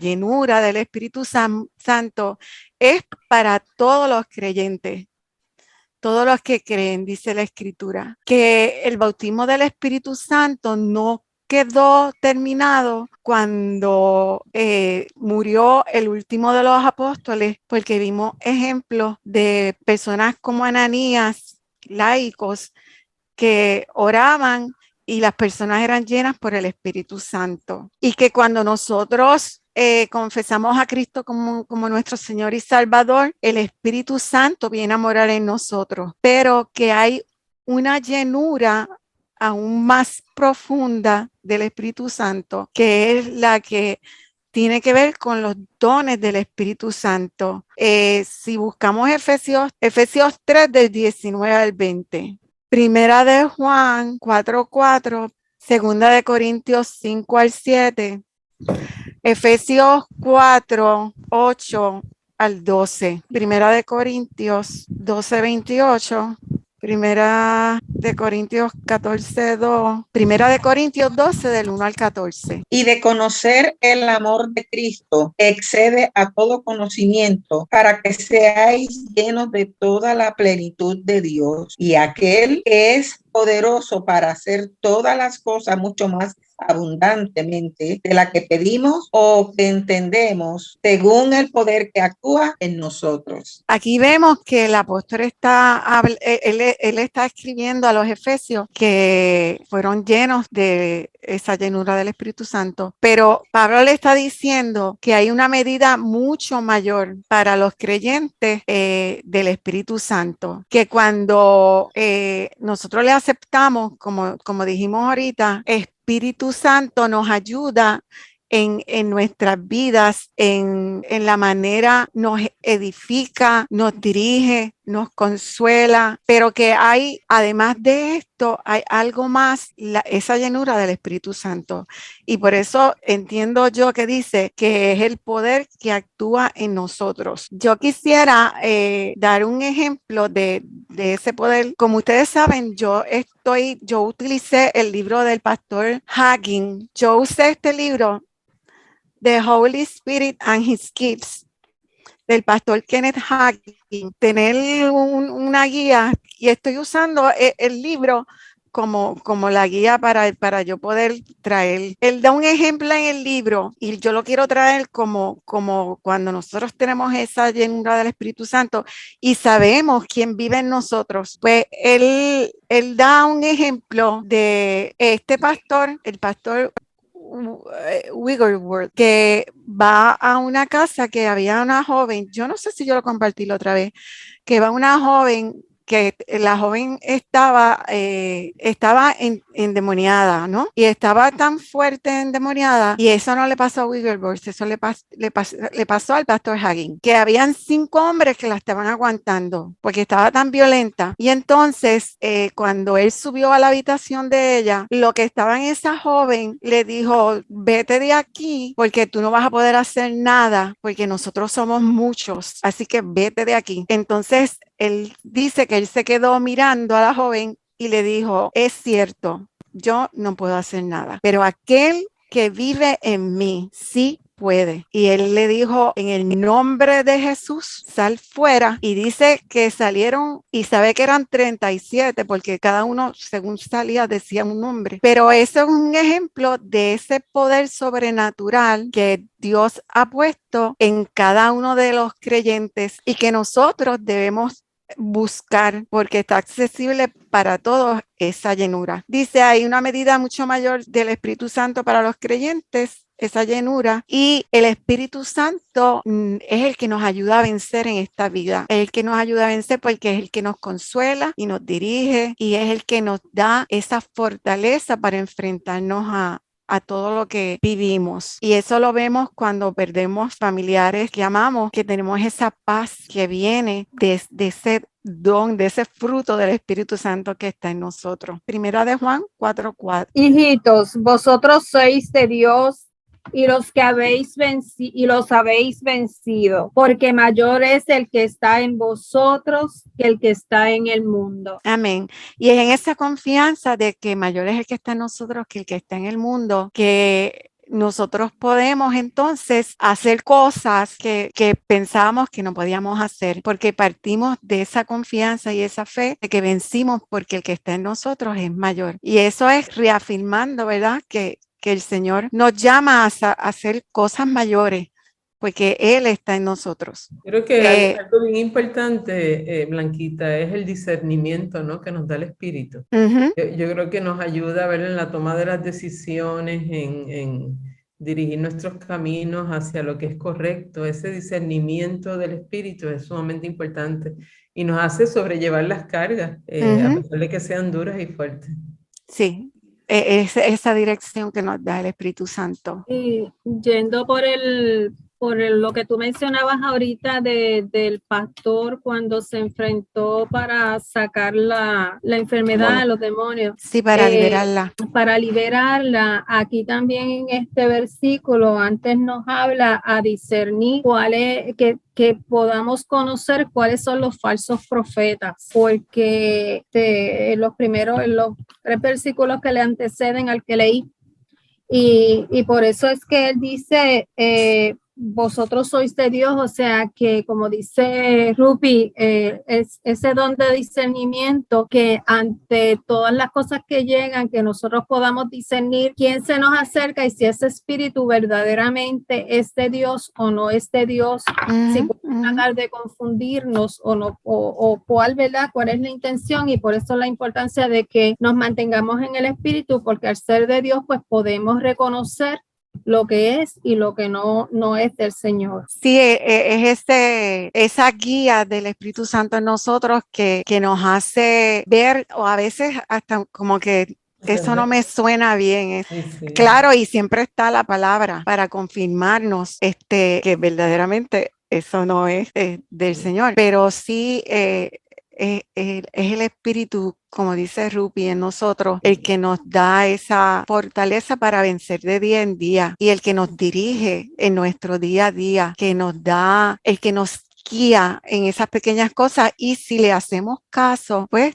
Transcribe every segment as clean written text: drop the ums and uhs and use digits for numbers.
llenura del Espíritu Santo es para todos los creyentes, todos los que creen, dice la Escritura, que el bautismo del Espíritu Santo no quedó terminado cuando murió el último de los apóstoles, porque vimos ejemplos de personas como Ananías, laicos, que oraban y las personas eran llenas por el Espíritu Santo. Y que cuando nosotros confesamos a Cristo como nuestro Señor y Salvador, el Espíritu Santo viene a morar en nosotros, pero que hay una llenura aún más profunda del Espíritu Santo, que es la que tiene que ver con los dones del Espíritu Santo. Si buscamos Efesios 3 del 19 al 20. Primera de Juan 4:4, Segunda de Corintios 5 al 7, Efesios 4:8 al 12, Primera de Corintios 12:28, Primera de Corintios 14:2, Primera de Corintios 12 del 1 al 14. Y de conocer el amor de Cristo excede a todo conocimiento, para que seáis llenos de toda la plenitud de Dios. Y aquel que es poderoso para hacer todas las cosas mucho más abundantemente de la que pedimos o que entendemos, según el poder que actúa en nosotros. Aquí vemos que el apóstol él está escribiendo a los efesios que fueron llenos de esa llenura del Espíritu Santo, pero Pablo le está diciendo que hay una medida mucho mayor para los creyentes del Espíritu Santo, que cuando nosotros le aceptamos, como dijimos ahorita, Espíritu Santo nos ayuda en nuestras vidas, en la manera nos edifica, nos dirige, nos consuela, pero que hay, además de esto, hay algo más, esa llenura del Espíritu Santo. Y por eso entiendo yo que dice que es el poder que actúa en nosotros. Yo quisiera dar un ejemplo de ese poder. Como ustedes saben, yo utilicé el libro del pastor Hagin. Yo usé este libro, The Holy Spirit and His Gifts, del pastor Kenneth Hagin, tener una guía, y estoy usando el libro como la guía para yo poder traer. Él da un ejemplo en el libro y yo lo quiero traer como cuando nosotros tenemos esa llenura del Espíritu Santo y sabemos quién vive en nosotros. Pues él da un ejemplo de este pastor, el pastor Wigglesworth, que va a una casa que había una joven, yo no sé si yo lo compartí la otra vez, que va una joven que la joven estaba endemoniada, ¿no? Y estaba tan fuerte endemoniada, y eso no le pasó a Wigglesworth, eso le pasó al pastor Hagin, que habían 5 hombres que la estaban aguantando porque estaba tan violenta. Y entonces, cuando él subió a la habitación de ella, lo que estaba en esa joven le dijo: vete de aquí porque tú no vas a poder hacer nada porque nosotros somos muchos, así que vete de aquí. Entonces, él dice que él se quedó mirando a la joven y le dijo: es cierto, yo no puedo hacer nada, pero aquel que vive en mí sí puede. Y él le dijo: en el nombre de Jesús, sal fuera. Y dice que salieron, y sabe que eran 37 porque cada uno según salía decía un nombre. Pero eso es un ejemplo de ese poder sobrenatural que Dios ha puesto en cada uno de los creyentes y que nosotros debemos buscar, porque está accesible para todos esa llenura. Dice: hay una medida mucho mayor del Espíritu Santo para los creyentes, esa llenura, y el Espíritu Santo es el que nos ayuda a vencer en esta vida, es el que nos ayuda a vencer porque es el que nos consuela y nos dirige y es el que nos da esa fortaleza para enfrentarnos a todo lo que vivimos. Y eso lo vemos cuando perdemos familiares que amamos, que tenemos esa paz que viene de ese don, de ese fruto del Espíritu Santo que está en nosotros. Primera de Juan 4:4. Hijitos, vosotros sois de Dios y los habéis vencido, porque mayor es el que está en vosotros que el que está en el mundo. Amén. Y es en esa confianza de que mayor es el que está en nosotros que el que está en el mundo, que nosotros podemos entonces hacer cosas que pensábamos que no podíamos hacer, porque partimos de esa confianza y esa fe de que vencimos porque el que está en nosotros es mayor. Y eso es reafirmando, ¿verdad? Que el Señor nos llama a hacer cosas mayores, porque Él está en nosotros. Creo que algo bien importante, Blanquita, es el discernimiento, ¿no? Que nos da el Espíritu. Uh-huh. Yo creo que nos ayuda a ver en la toma de las decisiones, en dirigir nuestros caminos hacia lo que es correcto. Ese discernimiento del Espíritu es sumamente importante y nos hace sobrellevar las cargas, a pesar de que sean duras y fuertes. Sí, es esa dirección que nos da el Espíritu Santo. Y yendo por lo que tú mencionabas ahorita del pastor cuando se enfrentó para sacar la enfermedad a los demonios. Sí, para liberarla. Para liberarla, aquí también en este versículo antes nos habla a discernir que podamos conocer cuáles son los falsos profetas, porque en los 3 versículos que le anteceden al que leí, y por eso es que él dice, vosotros sois de Dios, o sea que como dice Rupi, es ese don de discernimiento que ante todas las cosas que llegan, que nosotros podamos discernir quién se nos acerca y si ese espíritu verdaderamente es de Dios o no es de Dios, si puede tratar de confundirnos o no, o cuál, ¿verdad? Cuál es la intención, y por eso la importancia de que nos mantengamos en el espíritu, porque al ser de Dios pues podemos reconocer lo que es y lo que no es del Señor. Sí, es esa guía del Espíritu Santo en nosotros que nos hace ver, o a veces hasta como que eso no me suena bien. Sí. Claro, y siempre está la palabra para confirmarnos que verdaderamente eso no es del Señor, pero sí es el Espíritu, como dice Rupi, en nosotros, el que nos da esa fortaleza para vencer de día en día, y el que nos dirige en nuestro día a día, que nos da, el que nos guía en esas pequeñas cosas, y si le hacemos caso, pues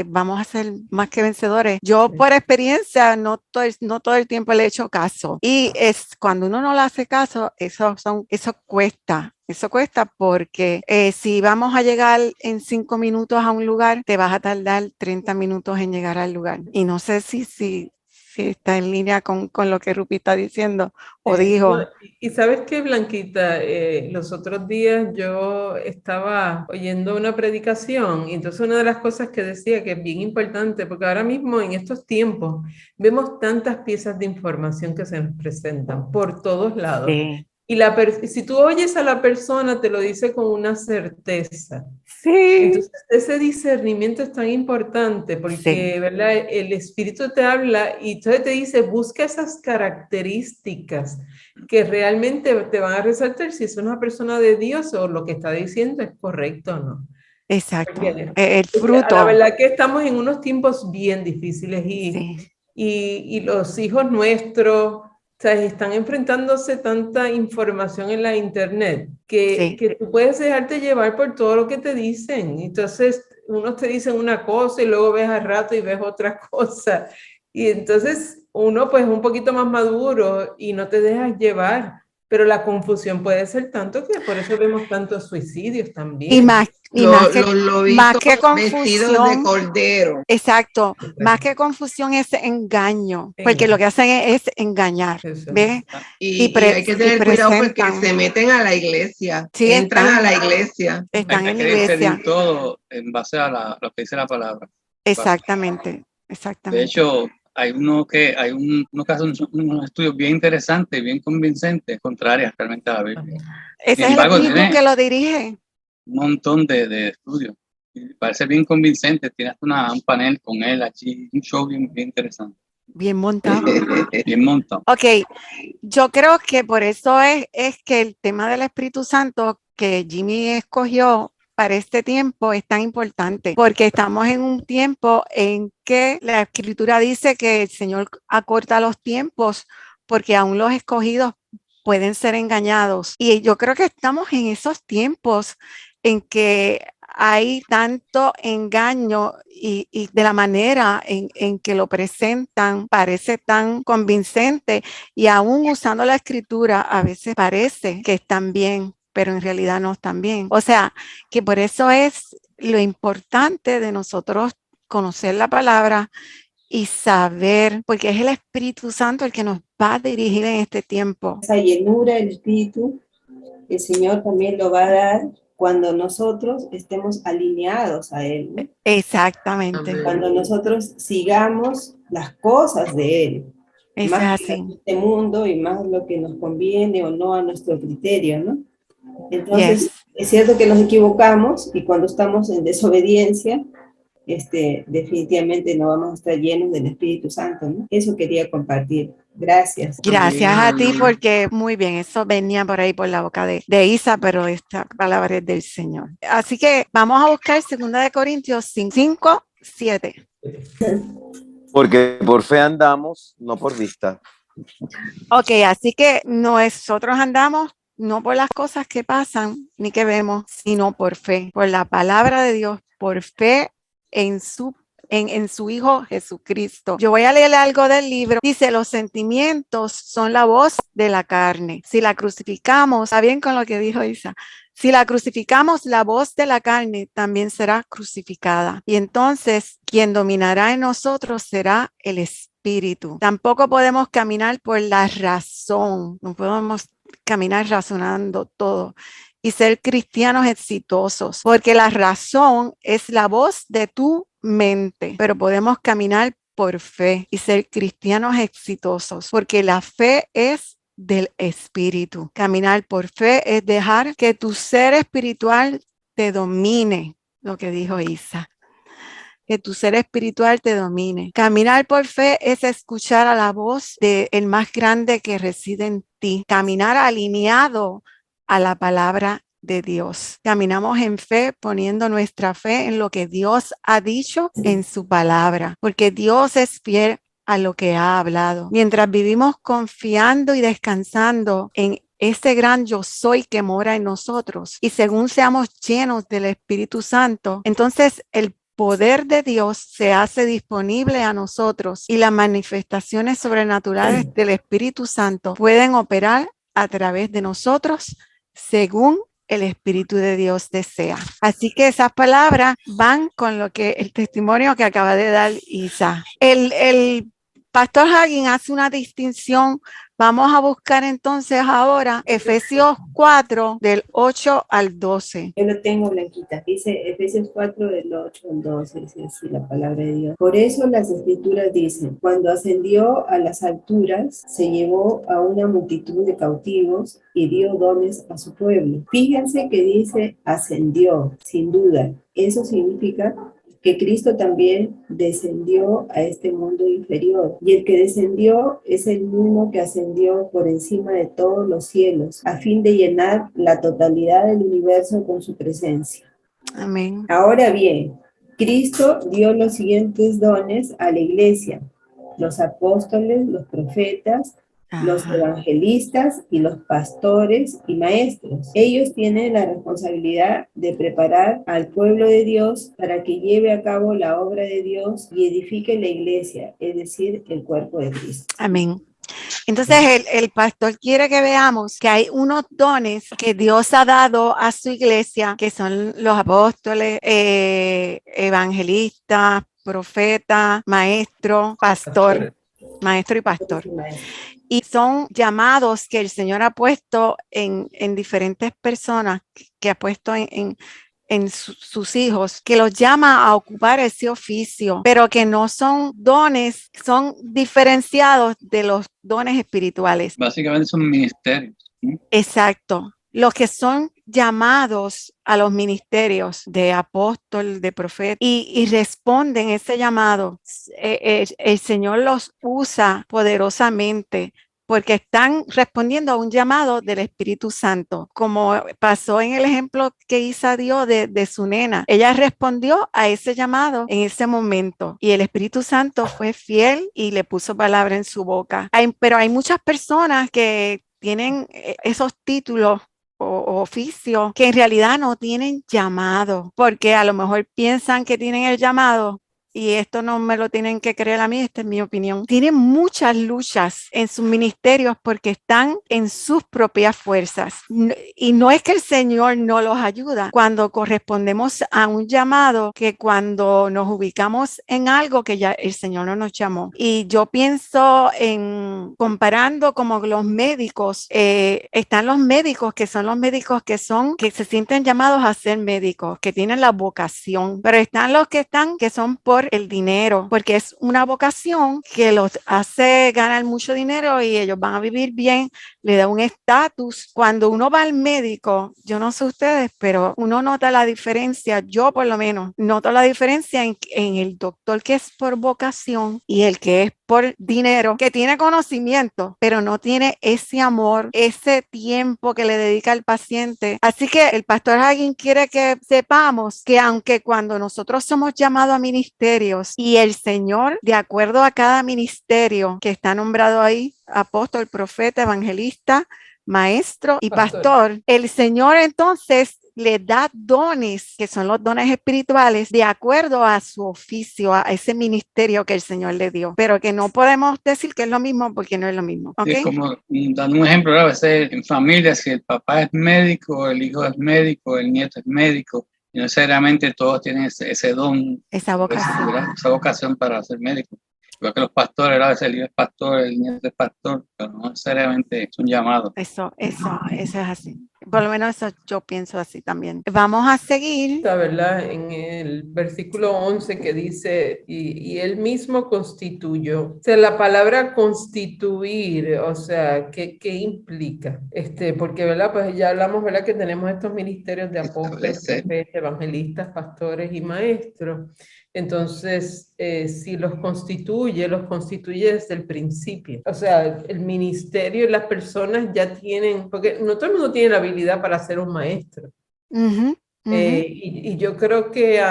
vamos a ser más que vencedores. Yo por experiencia no todo el tiempo le he hecho caso, y es cuando uno no le hace caso, eso cuesta. Eso cuesta porque si vamos a llegar en 5 minutos a un lugar, te vas a tardar 30 minutos en llegar al lugar. Y no sé si está en línea con lo que Rupi está diciendo o dijo. Y sabes qué, Blanquita, los otros días yo estaba oyendo una predicación, y entonces una de las cosas que decía que es bien importante, porque ahora mismo en estos tiempos vemos tantas piezas de información que se nos presentan por todos lados. Sí. Y si tú oyes a la persona, te lo dice con una certeza. Sí. Entonces, ese discernimiento es tan importante porque, sí, ¿verdad? El Espíritu te habla y entonces te dice, busca esas características que realmente te van a resaltar si es una persona de Dios o lo que está diciendo es correcto o no. Exacto. Porque, el fruto. la verdad que estamos en unos tiempos bien difíciles Sí. y los hijos nuestros, o sea, están enfrentándose tanta información en la internet que tú puedes dejarte llevar por todo lo que te dicen. Entonces, unos te dicen una cosa y luego ves al rato y ves otra cosa. Y entonces uno pues un poquito más maduro y no te dejas llevar. Pero la confusión puede ser tanto que por eso vemos tantos suicidios también. Y más que confusión de cordero. Exacto, más que confusión es engaño, porque lo que hacen es engañar, ¿ves? Y hay que tener cuidado porque se meten a la iglesia, sí, entran a la iglesia. Están hay en que la iglesia. discernir todo en base a lo que dice la palabra. Exactamente. De hecho, hay unos que hacen unos estudios bien interesantes, bien convincentes, contrarias realmente a la Biblia. Ese es el espíritu que lo dirige. Un montón de estudios. Y parece bien convincente. Tienes un panel con él aquí, un show bien interesante. Bien montado. Bien montado. Ok, yo creo que por eso es que el tema del Espíritu Santo que Jimmy escogió para este tiempo es tan importante, porque estamos en un tiempo en que la Escritura dice que el Señor acorta los tiempos porque aún los escogidos pueden ser engañados. Y yo creo que estamos en esos tiempos en que hay tanto engaño y de la manera en que lo presentan parece tan convincente, y aún usando la escritura a veces parece que están bien, pero en realidad no están bien. O sea, que por eso es lo importante de nosotros conocer la palabra y saber, porque es el Espíritu Santo el que nos va a dirigir en este tiempo. Esa llenura del Espíritu, el Señor también lo va a dar cuando nosotros estemos alineados a Él, ¿no? Exactamente. Amén. Cuando nosotros sigamos las cosas de Él, Eso más es que así. este mundo y más lo que nos conviene o no a nuestro criterio, ¿no? Entonces, Yes. es cierto que nos equivocamos y cuando estamos en desobediencia, definitivamente no vamos a estar llenos del Espíritu Santo, ¿no? Eso quería compartir. Gracias. Gracias a ti, Amén. porque muy bien, eso venía por ahí por la boca de Isa, pero esta palabra es del Señor. Así que vamos a buscar 2 Corintios 5, 7. Porque por fe andamos, no por vista. Ok, así que nosotros andamos no por las cosas que pasan ni que vemos, sino por fe, por la palabra de Dios, por fe en su Hijo Jesucristo. Yo voy a leer algo del libro. Dice, los sentimientos son la voz de la carne. Si la crucificamos, está bien con lo que dijo Isa, si la crucificamos, la voz de la carne también será crucificada. Y entonces, quien dominará en nosotros será el Espíritu. Tampoco podemos caminar por la razón. No podemos caminar razonando todo y ser cristianos exitosos, porque la razón es la voz de tu mente, pero podemos caminar por fe y ser cristianos exitosos, porque la fe es del Espíritu. Caminar por fe es dejar que tu ser espiritual te domine, lo que dijo Isa. Que tu ser espiritual te domine. Caminar por fe es escuchar a la voz del más grande que reside en ti. Caminar alineado a la palabra de Dios. Caminamos en fe poniendo nuestra fe en lo que Dios ha dicho en su palabra, porque Dios es fiel a lo que ha hablado. Mientras vivimos confiando y descansando en ese gran yo soy que mora en nosotros, y según seamos llenos del Espíritu Santo, entonces el poder de Dios se hace disponible a nosotros y las manifestaciones sobrenaturales del Espíritu Santo pueden operar a través de nosotros según el Espíritu de Dios desea. Así que esas palabras van con lo que el testimonio que acaba de dar Isa. El pastor Hagin hace una distinción. Vamos a buscar entonces ahora Efesios 4 del 8 al 12. Yo lo tengo, Blanquita. Dice Efesios 4 del 8 al 12, dice así la palabra de Dios. Por eso las escrituras dicen, cuando ascendió a las alturas, se llevó a una multitud de cautivos y dio dones a su pueblo. Fíjense que dice ascendió, sin duda. Eso significa que Cristo también descendió a este mundo inferior. Y el que descendió es el mismo que ascendió por encima de todos los cielos, a fin de llenar la totalidad del universo con su presencia. Amén. Ahora bien, Cristo dio los siguientes dones a la iglesia: los apóstoles, los profetas, los evangelistas y los pastores y maestros. Ellos tienen la responsabilidad de preparar al pueblo de Dios para que lleve a cabo la obra de Dios y edifique la iglesia, es decir, el cuerpo de Cristo. Amén. Entonces el pastor quiere que veamos que hay unos dones que Dios ha dado a su iglesia, que son los apóstoles, evangelistas, profetas, maestro, pastor, maestro y pastor. Y son llamados que el Señor ha puesto en diferentes personas, que ha puesto en sus hijos, que los llama a ocupar ese oficio, pero que no son dones, son diferenciados de los dones espirituales. Básicamente son ministerios. Exacto. Los que son llamados a los ministerios de apóstol, de profeta, y responden ese llamado, el Señor los usa poderosamente porque están respondiendo a un llamado del Espíritu Santo, como pasó en el ejemplo que Isa dio de su nena. Ella respondió a ese llamado en ese momento y el Espíritu Santo fue fiel y le puso palabra en su boca. Pero hay muchas personas que tienen esos títulos o oficio que en realidad no tienen llamado, porque a lo mejor piensan que tienen el llamado. Y esto no me lo tienen que creer a mí, esta es mi opinión. Tienen muchas luchas en sus ministerios porque están en sus propias fuerzas. Y no es que el Señor no los ayuda cuando correspondemos a un llamado, que cuando nos ubicamos en algo que ya el Señor no nos llamó. Y yo pienso en comparando como los médicos, están los médicos que son los médicos que se sienten llamados a ser médicos, que tienen la vocación, pero están los que son por el dinero, porque es una vocación que los hace ganar mucho dinero y ellos van a vivir bien, le da un estatus. Cuando uno va al médico, yo no sé ustedes, pero uno nota la diferencia, yo por lo menos noto la diferencia en el doctor que es por vocación y el que es por dinero, que tiene conocimiento, pero no tiene ese amor, ese tiempo que le dedica al paciente. Así que el pastor Hagin quiere que sepamos que aunque cuando nosotros somos llamados a ministerios y el Señor, de acuerdo a cada ministerio que está nombrado ahí, apóstol, profeta, evangelista, maestro y pastor, el Señor entonces le da dones, que son los dones espirituales, de acuerdo a su oficio, a ese ministerio que el Señor le dio. Pero que no podemos decir que es lo mismo porque no es lo mismo. ¿Okay? Es como, dando un ejemplo, a veces en familia, si el papá es médico, el hijo es médico, el nieto es médico, y no necesariamente todos tienen ese don, esa vocación para ser médico. Igual que los pastores, a veces el hijo es pastor, el nieto es pastor, pero no necesariamente es un llamado. Eso es así. Por lo menos eso yo pienso así también. Vamos a seguir. Está, ¿verdad? En el versículo 11 que dice, y él mismo constituyó. O sea, la palabra constituir, o sea, ¿qué implica? Porque, ¿verdad? Pues ya hablamos, ¿verdad? Que tenemos estos ministerios de apóstoles, profetas, evangelistas, pastores y maestros. Entonces, si los constituye desde el principio. O sea, el ministerio y las personas ya tienen, porque no todo el mundo tiene la habilidad para ser un maestro. Y yo creo que,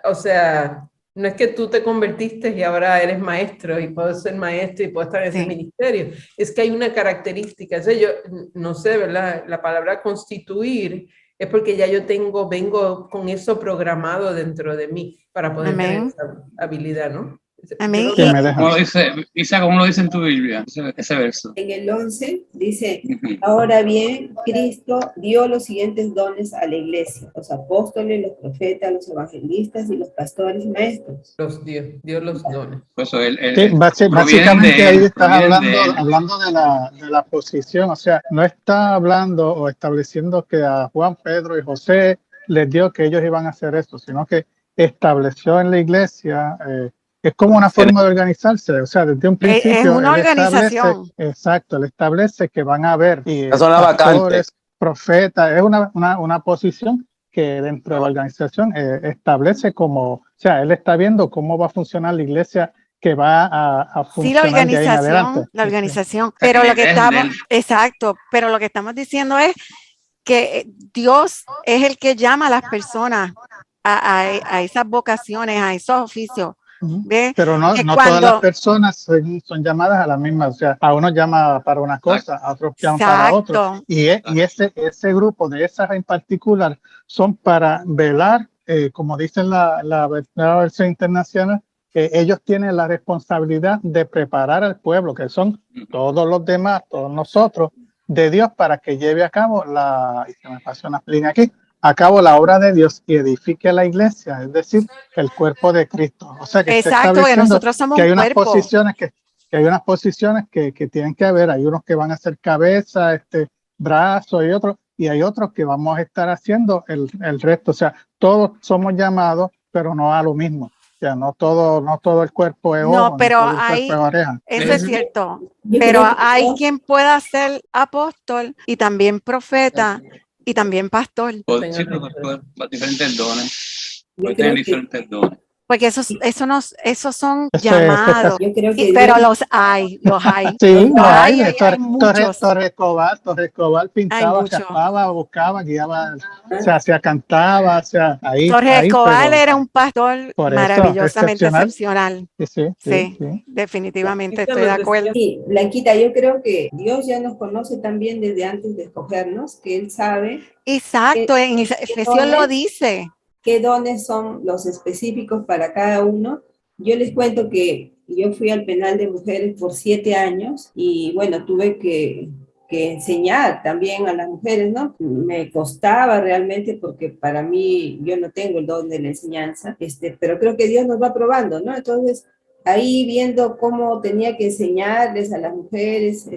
o sea, no es que tú te convertiste y ahora eres maestro y puedes ser maestro y puedes estar en ese ministerio. Es que hay una característica. O sea, yo no sé, ¿verdad? La palabra constituir es porque ya yo vengo con eso programado dentro de mí para poder tener esa habilidad, ¿no? Amén. ¿Cómo lo dice en tu Biblia, ese verso? En el 11 dice, ahora bien, Cristo dio los siguientes dones a la iglesia, los apóstoles, los profetas, los evangelistas y los pastores y maestros. Los dio los dones. Pues básicamente ahí estás hablando de la posición, o sea, no está hablando o estableciendo que a Juan, Pedro y José les dio que ellos iban a hacer eso, sino que estableció en la iglesia... es como una forma de organizarse, o sea, desde un principio. Es una organización. Exacto, él establece que van a haber pastores, profetas, es una posición que dentro de la organización establece como, o sea, él está viendo cómo va a funcionar la iglesia que va a funcionar. Sí, la organización, pero lo que pero lo que estamos diciendo es que Dios es el que llama a las personas a esas vocaciones, a esos oficios. ¿Ve? Pero no todas las personas son llamadas a la misma, o sea, a unos llama para una cosa, a otros llaman para otro, y ese grupo de esas en particular son para velar, como dice la versión internacional, ellos tienen la responsabilidad de preparar al pueblo, que son todos los demás, todos nosotros, de Dios, para que lleve a cabo se me pasó una línea aquí, a cabo la obra de Dios y edifique la iglesia, es decir, el cuerpo de Cristo. O sea, que exacto, que nosotros somos que hay un unas cuerpo. posiciones que hay unas posiciones que tienen que haber, hay unos que van a ser cabeza, brazo y hay otros que vamos a estar haciendo el resto. O sea, todos somos llamados, pero no a lo mismo. O sea, no todo el cuerpo es ojo, no, pero es oreja. Eso es cierto, pero hay quien pueda ser apóstol y también profeta y también pastor. Sí, diferentes dones. Pueden tener diferentes dones. Porque esos son llamados, yo creo que pero Dios, los hay. Sí, Los hay, hay. hay muchos. Torres Escobar Hay pintaba, muchos. chapaba, buscaba, guiaba, o sea, se cantaba, o sea, Torres Escobar pero era un pastor por eso, maravillosamente excepcional. excepcional. Sí, definitivamente estoy de acuerdo. sí, Blanquita, yo creo que Dios ya nos conoce también desde antes de escogernos, que Él sabe Exacto, en Efesios lo dice. qué dones son los específicos para cada uno. Yo les cuento que yo fui al penal de mujeres por 7 años y bueno, tuve que enseñar también a las mujeres, ¿no? Me costaba realmente porque para mí yo no tengo el don de la enseñanza, pero creo que Dios nos va probando, ¿no? Entonces, ahí viendo cómo tenía que enseñarles a las mujeres,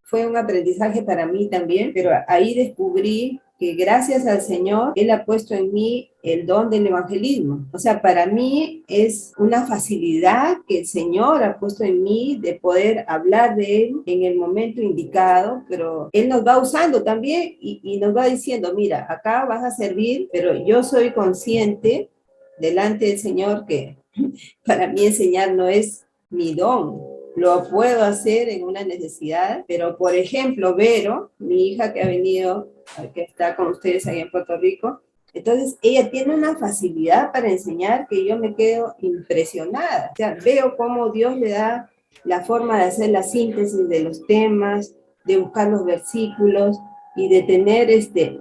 fue un aprendizaje para mí también, pero ahí descubrí que gracias al Señor, Él ha puesto en mí el don del evangelismo. O sea, para mí es una facilidad que el Señor ha puesto en mí de poder hablar de Él en el momento indicado, pero Él nos va usando también y nos va diciendo, mira, acá vas a servir, pero yo soy consciente delante del Señor que para mí enseñar no es mi don, lo puedo hacer en una necesidad, pero por ejemplo, Vero, mi hija que ha venido, que está con ustedes ahí en Puerto Rico, entonces ella tiene una facilidad para enseñar que yo me quedo impresionada. O sea, veo cómo Dios le da la forma de hacer la síntesis de los temas, de buscar los versículos y de tener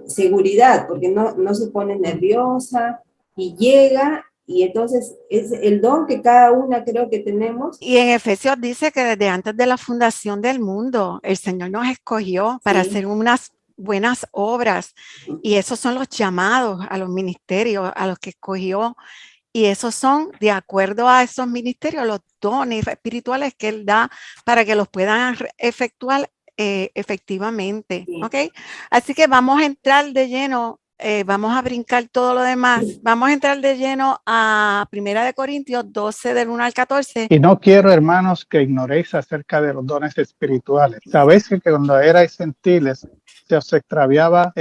seguridad, porque no se pone nerviosa y llega. Y entonces es el don que cada una creo que tenemos. Y en Efesios dice que desde antes de la fundación del mundo, el Señor nos escogió para hacer unas buenas obras. Y esos son los llamados a los ministerios, a los que escogió. Y esos son, de acuerdo a esos ministerios, los dones espirituales que Él da para que los puedan efectuar efectivamente. ¿Ok? Así que vamos a entrar de lleno. Vamos a brincar todo lo demás. Vamos a entrar de lleno a 1 Corintios 12, del 1 al 14. Y no quiero, hermanos, que ignoréis acerca de los dones espirituales. Sabéis que cuando erais gentiles, se os extraviaba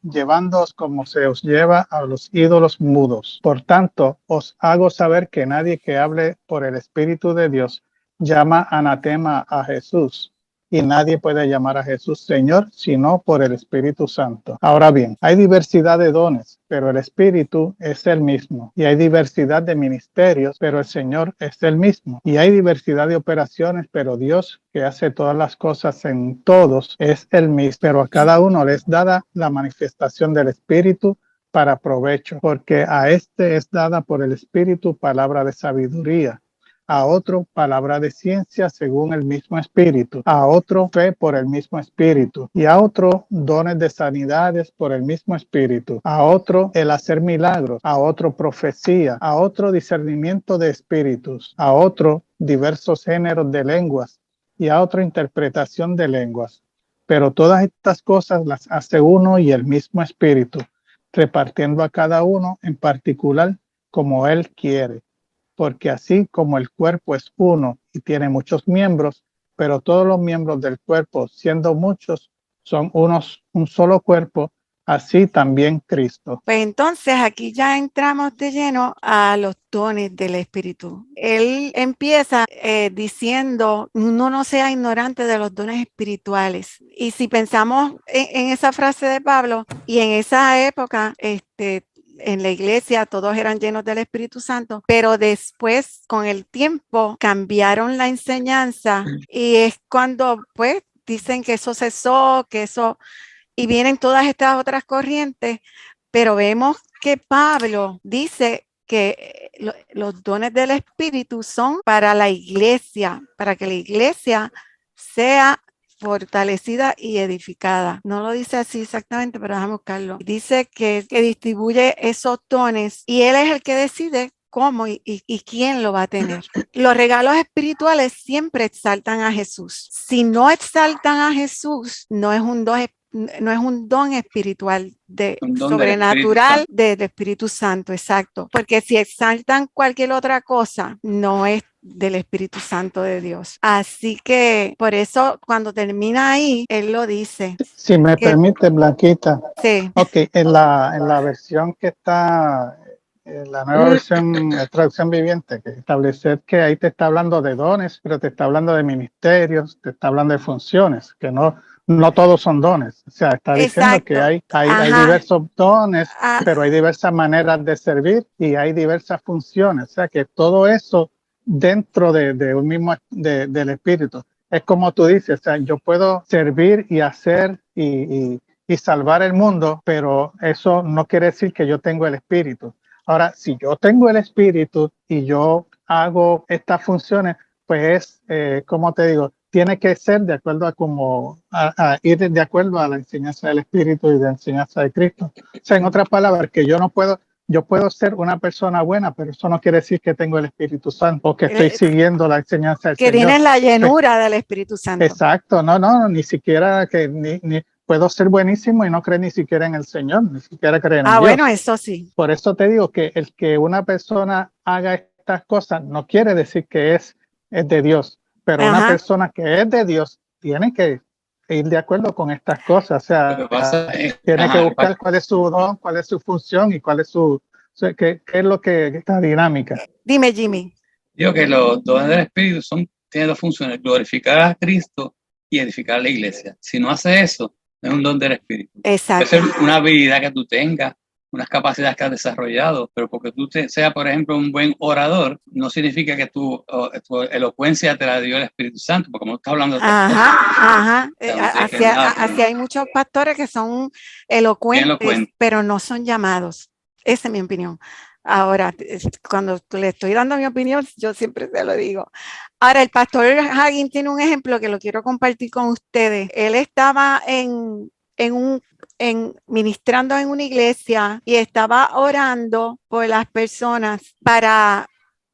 llevándoos como se os lleva a los ídolos mudos. Por tanto, os hago saber que nadie que hable por el Espíritu de Dios llama anatema a Jesús. Y nadie puede llamar a Jesús Señor sino por el Espíritu Santo. Ahora bien, hay diversidad de dones, pero el Espíritu es el mismo. Y hay diversidad de ministerios, pero el Señor es el mismo. Y hay diversidad de operaciones, pero Dios, que hace todas las cosas en todos, es el mismo. Pero a cada uno les dada la manifestación del Espíritu para provecho, porque a este es dada por el Espíritu palabra de sabiduría, a otro palabra de ciencia según el mismo Espíritu, a otro fe por el mismo Espíritu, y a otro dones de sanidades por el mismo Espíritu, a otro el hacer milagros, a otro profecía, a otro discernimiento de espíritus, a otro diversos géneros de lenguas, y a otro interpretación de lenguas. Pero todas estas cosas las hace uno y el mismo Espíritu, repartiendo a cada uno en particular como Él quiere. Porque así como el cuerpo es uno y tiene muchos miembros, pero todos los miembros del cuerpo, siendo muchos, son un solo cuerpo, así también Cristo. Pues entonces aquí ya entramos de lleno a los dones del Espíritu. Él empieza diciendo, uno no sea ignorante de los dones espirituales. Y si pensamos en esa frase de Pablo, y en esa época, en la iglesia todos eran llenos del Espíritu Santo, pero después con el tiempo cambiaron la enseñanza y es cuando pues dicen que eso cesó, y vienen todas estas otras corrientes, pero vemos que Pablo dice que los dones del Espíritu son para la iglesia, para que la iglesia sea fortalecida y edificada. No lo dice así exactamente, pero déjame buscarlo. Dice que distribuye esos dones y Él es el que decide cómo y quién lo va a tener. Los regalos espirituales siempre exaltan a Jesús. Si no exaltan a Jesús, no es un don espiritual sobrenatural del Espíritu Santo, exacto. Porque si exaltan cualquier otra cosa, no es del Espíritu Santo de Dios. Así que por eso cuando termina ahí, él lo dice. Si me permite, Blanquita. Sí. Ok, en la versión que está la nueva versión, traducción viviente, que establecer que ahí te está hablando de dones, pero te está hablando de ministerios, te está hablando de funciones, que no todos son dones. O sea, está diciendo que hay diversos dones, pero hay diversas maneras de servir y hay diversas funciones. O sea, que todo eso dentro de un mismo, del espíritu. Es como tú dices, o sea, yo puedo servir y hacer y salvar el mundo, pero eso no quiere decir que yo tengo el espíritu. Ahora, si yo tengo el espíritu y yo hago estas funciones, pues como te digo, tiene que ser de acuerdo a ir de acuerdo a la enseñanza del espíritu y de la enseñanza de Cristo. O sea, en otras palabras, que yo puedo ser una persona buena, pero eso no quiere decir que tengo el Espíritu Santo o que estoy siguiendo la enseñanza del Señor. Que tienes la llenura del Espíritu Santo. Exacto, no, ni siquiera que ni puedo ser buenísimo y no creer ni siquiera en el Señor, ni siquiera creer en Dios. Bueno, eso sí. Por eso te digo que el que una persona haga estas cosas no quiere decir que es de Dios, pero una persona que es de Dios tiene que ir de acuerdo con estas cosas. O sea, tiene que buscar cuál es su don, cuál es su función y cuál es qué es lo que esta dinámica. Dime, Jimmy. Digo que los dones del Espíritu tienen dos funciones: glorificar a Cristo y edificar la iglesia. Si no hace eso, no es un don del Espíritu. Exacto. Puede ser una habilidad que tú tengas, unas capacidades que has desarrollado, pero porque tú seas, por ejemplo, un buen orador, no significa que tu elocuencia te la dio el Espíritu Santo, porque como estás hablando de Así hay muchos pastores que son elocuentes, pero no son llamados. Esa es mi opinión. Ahora, cuando le estoy dando mi opinión, yo siempre se lo digo. Ahora, el pastor Hagin tiene un ejemplo que lo quiero compartir con ustedes. Él estaba ministrando en una iglesia y estaba orando por las personas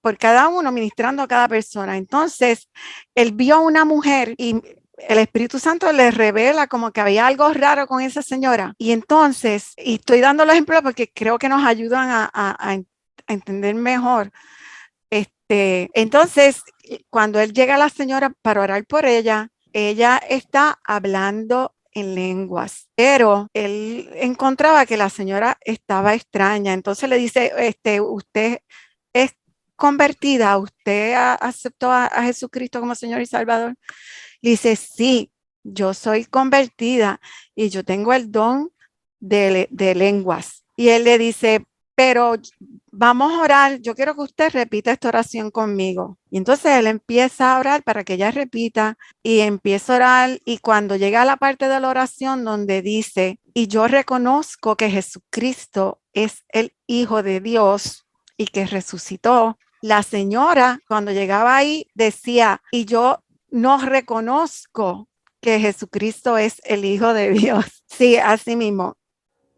por cada uno, ministrando a cada persona. Entonces, él vio a una mujer y el Espíritu Santo le revela como que había algo raro con esa señora. Y entonces, y estoy dando los ejemplos porque creo que nos ayudan a entender mejor. Entonces, cuando él llega a la señora para orar por ella está hablando en lenguas, pero él encontraba que la señora estaba extraña. Entonces le dice, usted es convertida, usted aceptó a Jesucristo como Señor y Salvador. Dice, sí, yo soy convertida y yo tengo el don de lenguas. Y él le dice, pero vamos a orar, yo quiero que usted repita esta oración conmigo. Y entonces él empieza a orar para que ella repita y empieza a orar. Y cuando llega a la parte de la oración donde dice, y yo reconozco que Jesucristo es el Hijo de Dios y que resucitó, la señora cuando llegaba ahí decía, y yo no reconozco que Jesucristo es el Hijo de Dios. Sí, así mismo.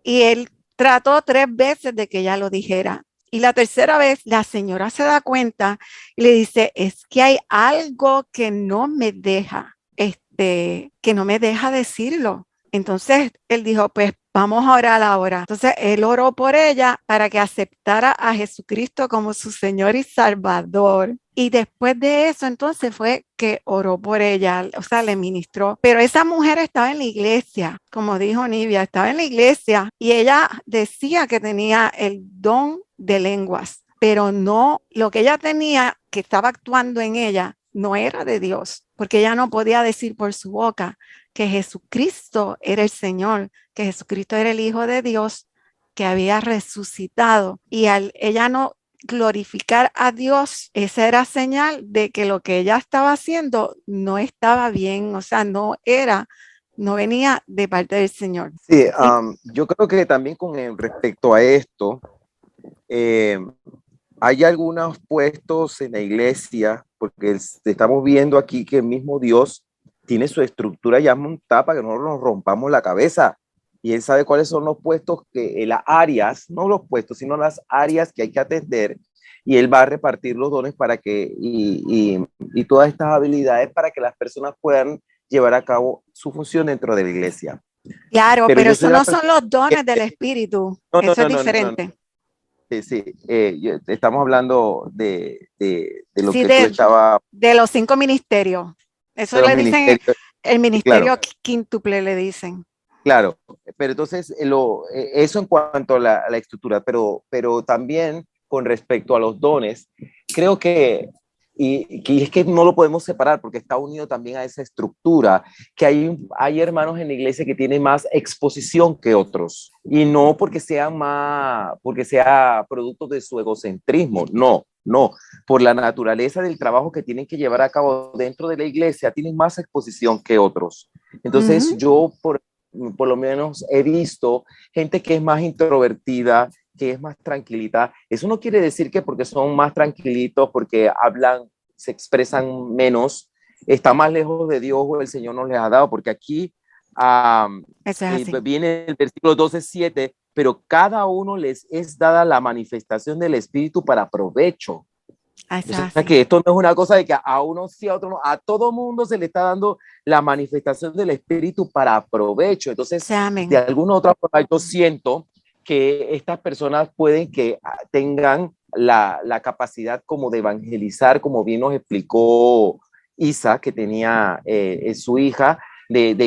Y él trató 3 veces de que ella lo dijera. Y la tercera vez, la señora se da cuenta y le dice, es que hay algo que no me deja, decirlo. Entonces, él dijo, pues vamos a orar ahora. Entonces, él oró por ella para que aceptara a Jesucristo como su Señor y Salvador. Y después de eso, entonces fue que oró por ella, o sea, le ministró. Pero esa mujer estaba en la iglesia, como dijo Nivia, estaba en la iglesia y ella decía que tenía el don de lenguas, pero no, lo que ella tenía, que estaba actuando en ella, no era de Dios, porque ella no podía decir por su boca que Jesucristo era el Señor, que Jesucristo era el Hijo de Dios, que había resucitado. Y al ella no glorificar a Dios, esa era señal de que lo que ella estaba haciendo no estaba bien, o sea, no venía de parte del Señor. Sí, yo creo que también con respecto a esto, hay algunos puestos en la iglesia, porque estamos viendo aquí que el mismo Dios tiene su estructura ya montada para que nosotros nos rompamos la cabeza. Y él sabe cuáles son los puestos, las áreas, no los puestos, sino las áreas que hay que atender. Y él va a repartir los dones para que, y todas estas habilidades para que las personas puedan llevar a cabo su función dentro de la iglesia. Claro, pero eso no son los dones del Espíritu. Eso es diferente. No. Sí, estamos hablando de lo que tú estabas... De los 5 ministerios. Eso le dicen, el ministerio quíntuple le dicen. Claro, pero entonces eso en cuanto a la estructura, pero también con respecto a los dones, creo que, y es que no lo podemos separar porque está unido también a esa estructura, que hay hermanos en la iglesia que tienen más exposición que otros, y no porque porque sea producto de su egocentrismo, no, por la naturaleza del trabajo que tienen que llevar a cabo dentro de la iglesia, tienen más exposición que otros. Entonces, yo por lo menos he visto gente que es más introvertida, que es más tranquilita. Eso no quiere decir que porque son más tranquilitos, porque hablan, se expresan menos, está más lejos de Dios o el Señor nos les ha dado, porque aquí viene el versículo 12:7, pero cada uno les es dada la manifestación del Espíritu para provecho. O sea, que esto no es una cosa de que a uno sí, a otro no, a todo mundo se le está dando la manifestación del Espíritu para provecho. Entonces, de alguna u otra forma, yo siento que estas personas pueden que tengan la capacidad como de evangelizar, como bien nos explicó Isa, que tenía su hija,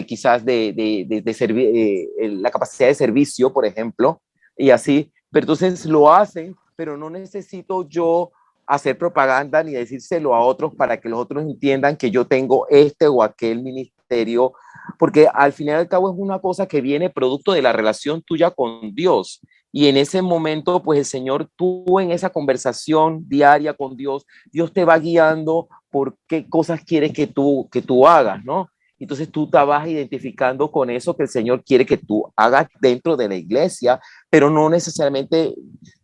quizás de servir, la capacidad de servicio, por ejemplo, y así. Pero entonces lo hacen, pero no necesito yo hacer propaganda ni decírselo a otros para que los otros entiendan que yo tengo este o aquel ministerio, porque al final y al cabo es una cosa que viene producto de la relación tuya con Dios. Y en ese momento, pues el Señor, tú en esa conversación diaria con Dios, Dios te va guiando por qué cosas quiere que tú hagas, ¿no? Entonces tú te vas identificando con eso que el Señor quiere que tú hagas dentro de la iglesia, pero no necesariamente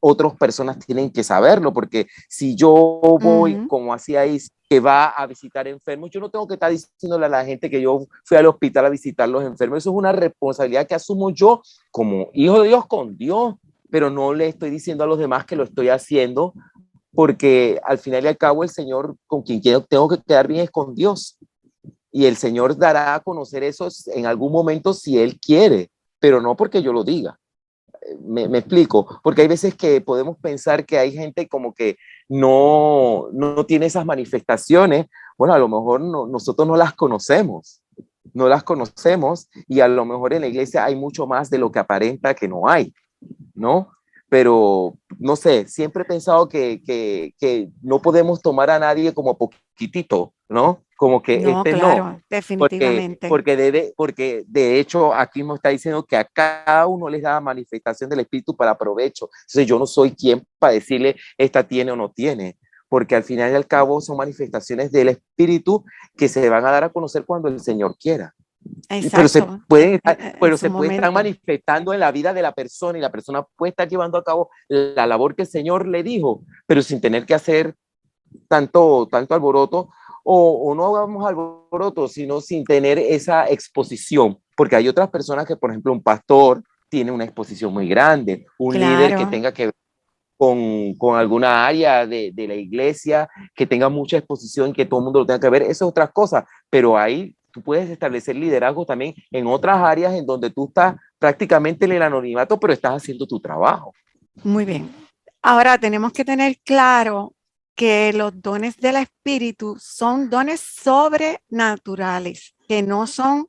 otras personas tienen que saberlo, porque si yo voy, como hacía Is, que va a visitar enfermos, yo no tengo que estar diciéndole a la gente que yo fui al hospital a visitar los enfermos. Eso es una responsabilidad que asumo yo como hijo de Dios con Dios, pero no le estoy diciendo a los demás que lo estoy haciendo, porque al final y al cabo el Señor con quien tengo que quedar bien es con Dios. Y el Señor dará a conocer eso en algún momento si Él quiere, pero no porque yo lo diga. Me explico, porque hay veces que podemos pensar que hay gente como que no tiene esas manifestaciones. Bueno, a lo mejor nosotros no las conocemos y a lo mejor en la iglesia hay mucho más de lo que aparenta que no hay, ¿no? Pero no sé, siempre he pensado que no podemos tomar a nadie como poquitito, ¿no? Como que no, claro, definitivamente. Porque de hecho aquí nos está diciendo que a cada uno les da manifestación del Espíritu para provecho. Entonces yo no soy quien para decirle esta tiene o no tiene, porque al final y al cabo son manifestaciones del Espíritu que se van a dar a conocer cuando el Señor quiera. Exacto. Pero se puede estar manifestando en la vida de la persona y la persona puede estar llevando a cabo la labor que el Señor le dijo, pero sin tener que hacer tanto alboroto o no hagamos alboroto, sino sin tener esa exposición, porque hay otras personas que, por ejemplo, un pastor tiene una exposición muy grande, un líder que tenga que ver con alguna área de la iglesia, que tenga mucha exposición, que todo el mundo lo tenga que ver, eso es otra cosa, pero ahí tú puedes establecer liderazgo también en otras áreas en donde tú estás prácticamente en el anonimato, pero estás haciendo tu trabajo. Muy bien. Ahora tenemos que tener claro que los dones del Espíritu son dones sobrenaturales, que no son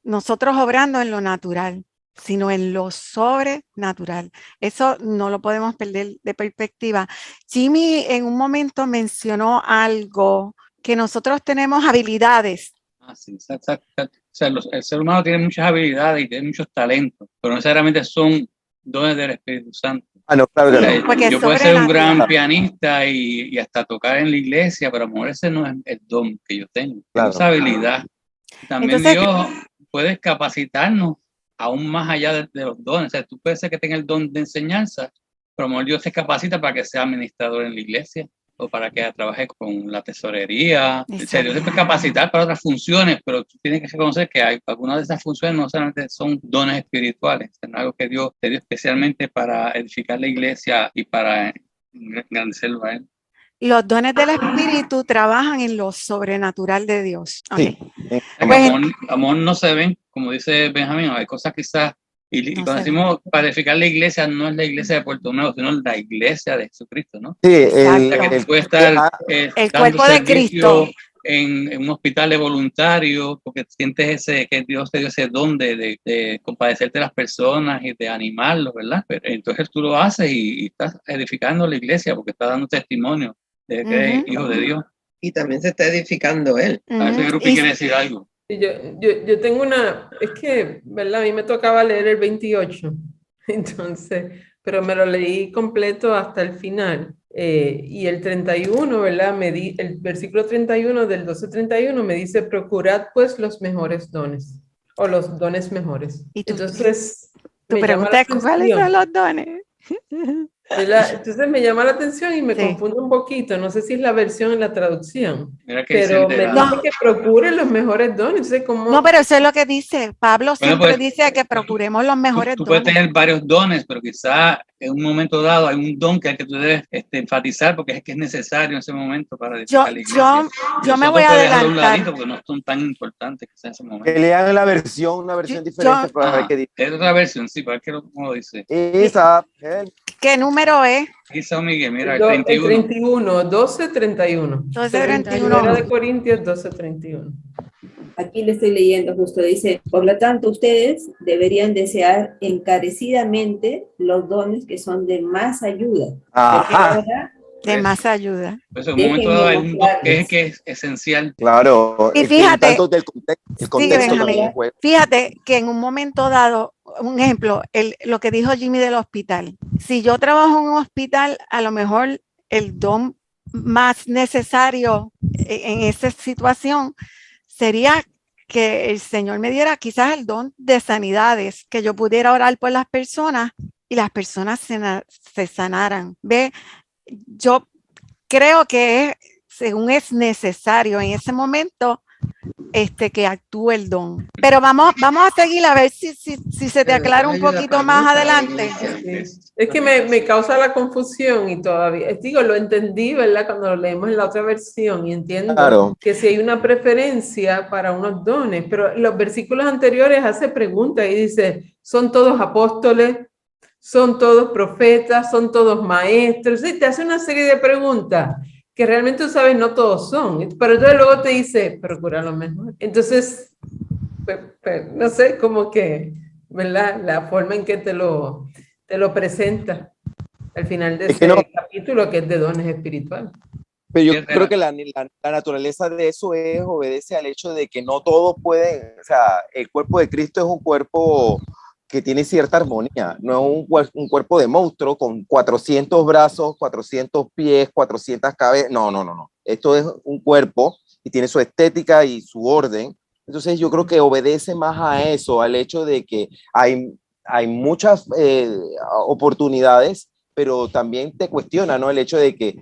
nosotros obrando en lo natural, sino en lo sobrenatural. Eso no lo podemos perder de perspectiva. Jimmy en un momento mencionó algo, que nosotros tenemos habilidades. Sí, exacto. O sea, el ser humano tiene muchas habilidades y tiene muchos talentos, pero no necesariamente son dones del Espíritu Santo. No, claro que no. Yo puedo ser un gran pianista y hasta tocar en la iglesia, pero a lo mejor ese no es el don que yo tengo. Claro. Esa habilidad. También entonces, Dios puede capacitarnos aún más allá de los dones. O sea, tú puedes ser que tenga el don de enseñanza, pero a lo mejor Dios te capacita para que sea administrador en la iglesia o para que trabaje con la tesorería. O sea, Dios te puede capacitar para otras funciones, pero tú tienes que reconocer que hay algunas de esas funciones no solamente son dones espirituales, sino algo que Dios te dio especialmente para edificar la iglesia y para engrandecerlo a Él. Los dones del Espíritu trabajan en lo sobrenatural de Dios. Okay. Sí. Amor no se ven, como dice Benjamín, hay cosas quizás, y cuando decimos para edificar la iglesia, no es la iglesia de Puerto Nuevo, sino la iglesia de Jesucristo, ¿no? Sí, que puede estar el cuerpo de Cristo. en un hospital de voluntarios porque sientes que Dios te dio ese don de compadecerte de las personas y de animarlos, ¿verdad? Pero entonces tú lo haces y estás edificando la iglesia porque estás dando testimonio de que eres hijo de Dios. Y también se está edificando él. A veces Grupi quiere decir algo. Yo tengo es que, ¿verdad? A mí me tocaba leer el 28, entonces, pero me lo leí completo hasta el final. Y el 31, ¿verdad? El versículo 31 del 12:31 me dice, procurad pues los mejores dones, o los dones mejores. ¿Y tú, entonces, tu pregunta es cuáles son los dones? Entonces me llama la atención y me confunde un poquito. No sé si es la versión en la traducción, pero me dice que procure los mejores dones. Entonces, no, pero eso es lo que dice. Pablo siempre dice que procuremos los mejores dones. Tú puedes tener varios dones, pero quizá en un momento dado hay un don que tú debes enfatizar porque es que es necesario en ese momento para edificar la iglesia. Yo me voy a adelantar. Porque no son tan importantes quizá en ese momento. Que lean una versión diferente para ver qué dice. Es otra versión, sí, para ver cómo lo dice. Esa. ¿Qué número es? Quizá, Miguel, mira, el 31. El 31, 12:31. 12:31. de Corintios 12:31. Aquí le estoy leyendo justo, dice, por lo tanto ustedes deberían desear encarecidamente los dones que son de más ayuda. Ajá. De más ayuda. Pues en un momento dado hay un don que es esencial. Claro. Y fíjate, el contexto fíjate que en un momento dado, un ejemplo, lo que dijo Jimmy del hospital. Si yo trabajo en un hospital, a lo mejor el don más necesario en esa situación sería que el Señor me diera quizás el don de sanidades, que yo pudiera orar por las personas y las personas se sanaran. ¿Ve? Yo creo que según es necesario en ese momento que actúe el don. Pero vamos a seguir a ver si se te aclara un poquito más adelante. Es que me causa la confusión y todavía, lo entendí, ¿verdad? Cuando lo leemos en la otra versión y entiendo que si hay una preferencia para unos dones, pero los versículos anteriores hace preguntas y dice, ¿son todos apóstoles? ¿Son todos profetas? ¿Son todos maestros? Sí, te hace una serie de preguntas que realmente tú sabes no todos son, pero entonces luego te dice, procura lo mejor. Entonces, no sé, como que, ¿verdad? La forma en que te lo presenta al final de ese capítulo que es de dones espirituales. Pero yo creo que la naturaleza de eso obedece al hecho de que no todos pueden, o sea, el cuerpo de Cristo es un cuerpo que tiene cierta armonía, no es un cuerpo de monstruo con 400 brazos, 400 pies, 400 cabezas, no. Esto es un cuerpo y tiene su estética y su orden. Entonces yo creo que obedece más a eso, al hecho de que hay muchas oportunidades, pero también te cuestiona, ¿no? El hecho de que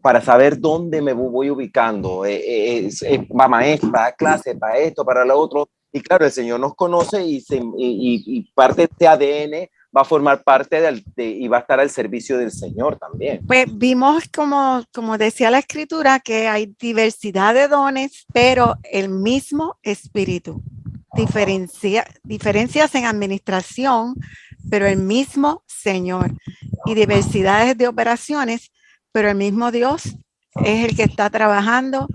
para saber dónde me voy ubicando, va maestro, va a clase, para esto, para lo otro. Y claro, el Señor nos conoce y parte de este ADN va a formar parte y va a estar al servicio del Señor también. Pues vimos, como decía la Escritura, que hay diversidad de dones, pero el mismo Espíritu. Diferencias en administración, pero el mismo Señor. Y diversidades de operaciones, pero el mismo Dios es el que está trabajando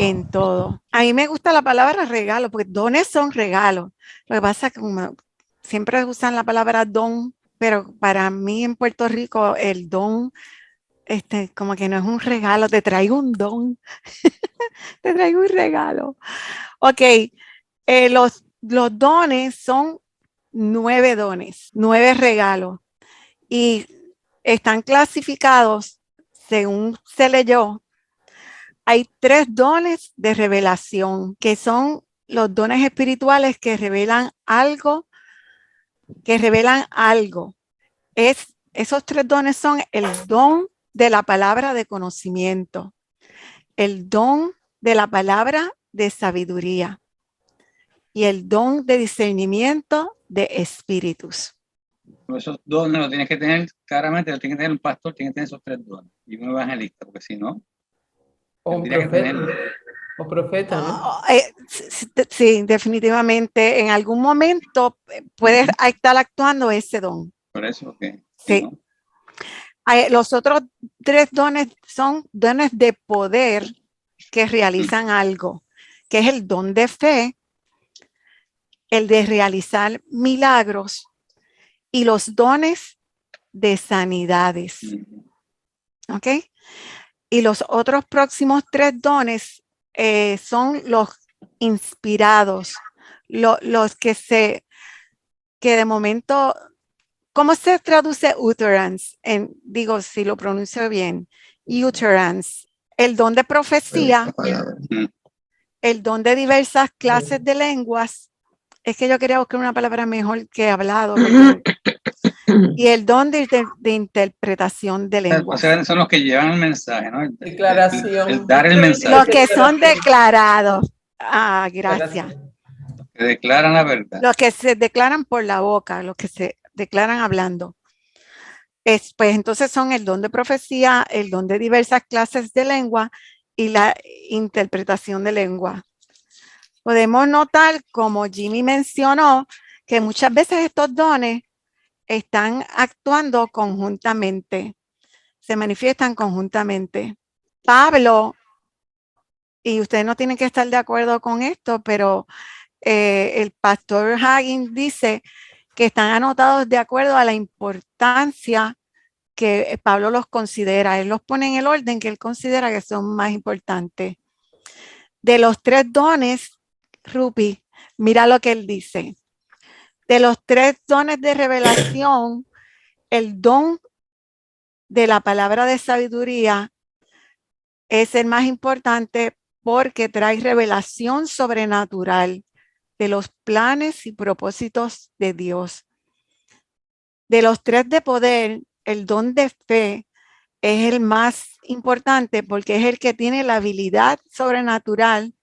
en todo. A mí me gusta la palabra regalo, porque dones son regalos. Lo que pasa es que como siempre usan la palabra don, pero para mí en Puerto Rico el don, como que no es un regalo, te traigo un don, te traigo un regalo. Ok, los dones son 9 dones, 9 regalos, y están clasificados según se leyó. Hay 3 dones de revelación, que son los dones espirituales que revelan algo. Esos 3 dones son el don de la palabra de conocimiento, el don de la palabra de sabiduría y el don de discernimiento de espíritus. Esos dones los tienes que tener, claramente lo tiene que tener un pastor, tiene que tener esos 3 dones y un evangelista, porque si no, o un profeta, ¿no? Sí, definitivamente. En algún momento puedes estar actuando ese don. Por eso, okay. Sí. ¿No? Los otros 3 dones son dones de poder que realizan algo, que es el don de fe, el de realizar milagros y los dones de sanidades. ¿Ok? Y los otros próximos 3 dones son los inspirados, los que de momento, ¿cómo se traduce utterance? Digo, si lo pronuncio bien, utterance, el don de profecía, el don de diversas clases de lenguas. Es que yo quería buscar una palabra mejor que hablado. Y el don de interpretación de lenguas. O sea, son los que llevan el mensaje, ¿no? Declaración. El dar el mensaje. Los que son declarados. Ah, gracias. Los que declaran la verdad. Los que se declaran por la boca, los que se declaran hablando. Pues entonces son el don de profecía, el don de diversas clases de lengua y la interpretación de lengua. Podemos notar, como Jimmy mencionó, que muchas veces estos dones están actuando conjuntamente, se manifiestan conjuntamente. Pablo, y ustedes no tienen que estar de acuerdo con esto, pero el pastor Hagin dice que están anotados de acuerdo a la importancia que Pablo los considera. Él los pone en el orden que él considera que son más importantes. De los 3 dones, Rupi, mira lo que él dice. De los 3 dones de revelación, el don de la palabra de sabiduría es el más importante porque trae revelación sobrenatural de los planes y propósitos de Dios. De los 3 de poder, el don de fe es el más importante porque es el que tiene la habilidad sobrenatural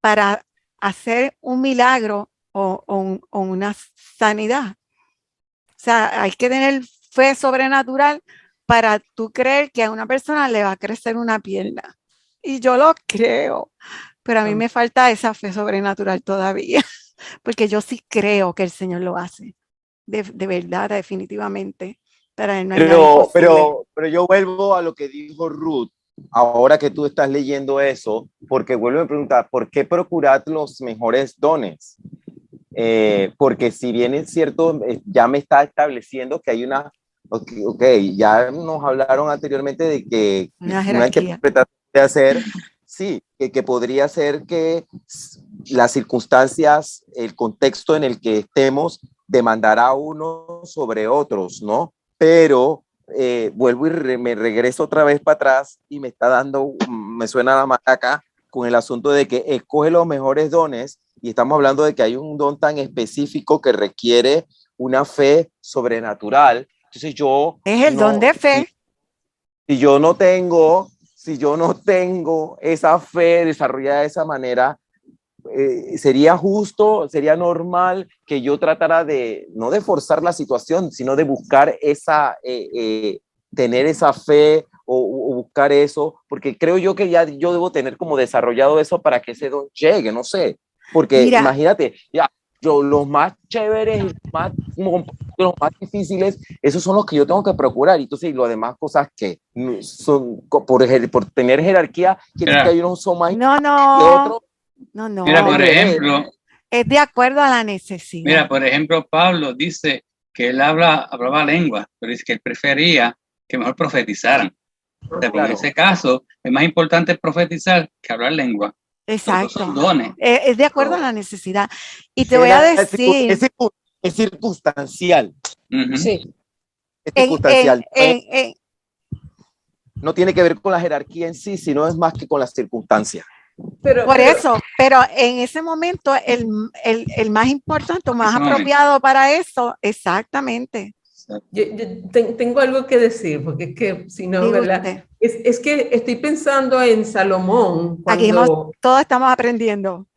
para hacer un milagro o una sanidad. O sea, hay que tener fe sobrenatural para tú creer que a una persona le va a crecer una pierna. Y yo lo creo, pero a mí me falta esa fe sobrenatural todavía, porque yo sí creo que el Señor lo hace, de verdad, definitivamente. Para él no hay nada imposible. Pero yo vuelvo a lo que dijo Ruth, ahora que tú estás leyendo eso, porque vuelvo a preguntar, ¿por qué procurad los mejores dones? Porque si bien es cierto, ya me está estableciendo que hay una, ya nos hablaron anteriormente de que una interpretación de hacer, sí, que podría ser que las circunstancias, el contexto en el que estemos, demandará a uno sobre otros, ¿no? Pero vuelvo y me regreso otra vez para atrás y me suena la macaca con el asunto de que escoge los mejores dones y estamos hablando de que hay un don tan específico que requiere una fe sobrenatural. Entonces es el don de fe. Si yo no tengo esa fe desarrollada de esa manera, sería justo, sería normal que yo tratara no de forzar la situación, sino de buscar tener esa fe o buscar eso, porque creo yo que ya yo debo tener como desarrollado eso para que ese don llegue, no sé, porque imagínate, los más chéveres, los más difíciles, esos son los que yo tengo que procurar, entonces y las demás cosas que son por tener jerarquía, quiere decir que hay unos son más que otros. No. Mira, por ejemplo. Es de acuerdo a la necesidad. Mira, por ejemplo, Pablo dice que él hablaba lengua, pero dice que él prefería que mejor profetizaran. O sea, en ese caso, es más importante profetizar que hablar lengua. Exacto. Son dones. Es de acuerdo a la necesidad. Y te voy a decir. Es circunstancial. Sí. Es circunstancial. No tiene que ver con la jerarquía en sí, sino es más que con las circunstancias. Pero en ese momento el más importante, más apropiado para eso, exactamente. Yo tengo algo que decir, porque es que si no, ¿verdad? Es que estoy pensando en Salomón. Aquí todos estamos aprendiendo.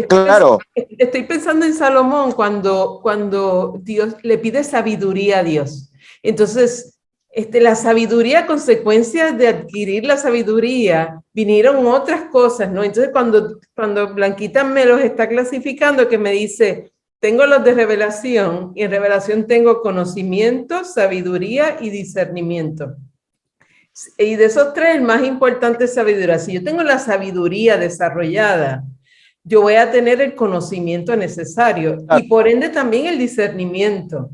Claro. Estoy pensando en Salomón cuando Dios le pide sabiduría a Dios. Entonces, la sabiduría, a consecuencia de adquirir la sabiduría, vinieron otras cosas, ¿no? Entonces, cuando Blanquita me los está clasificando, que me dice, tengo los de revelación, y en revelación tengo conocimiento, sabiduría y discernimiento. Y de esos tres, el más importante es sabiduría. Si yo tengo la sabiduría desarrollada, yo voy a tener el conocimiento necesario y por ende también el discernimiento.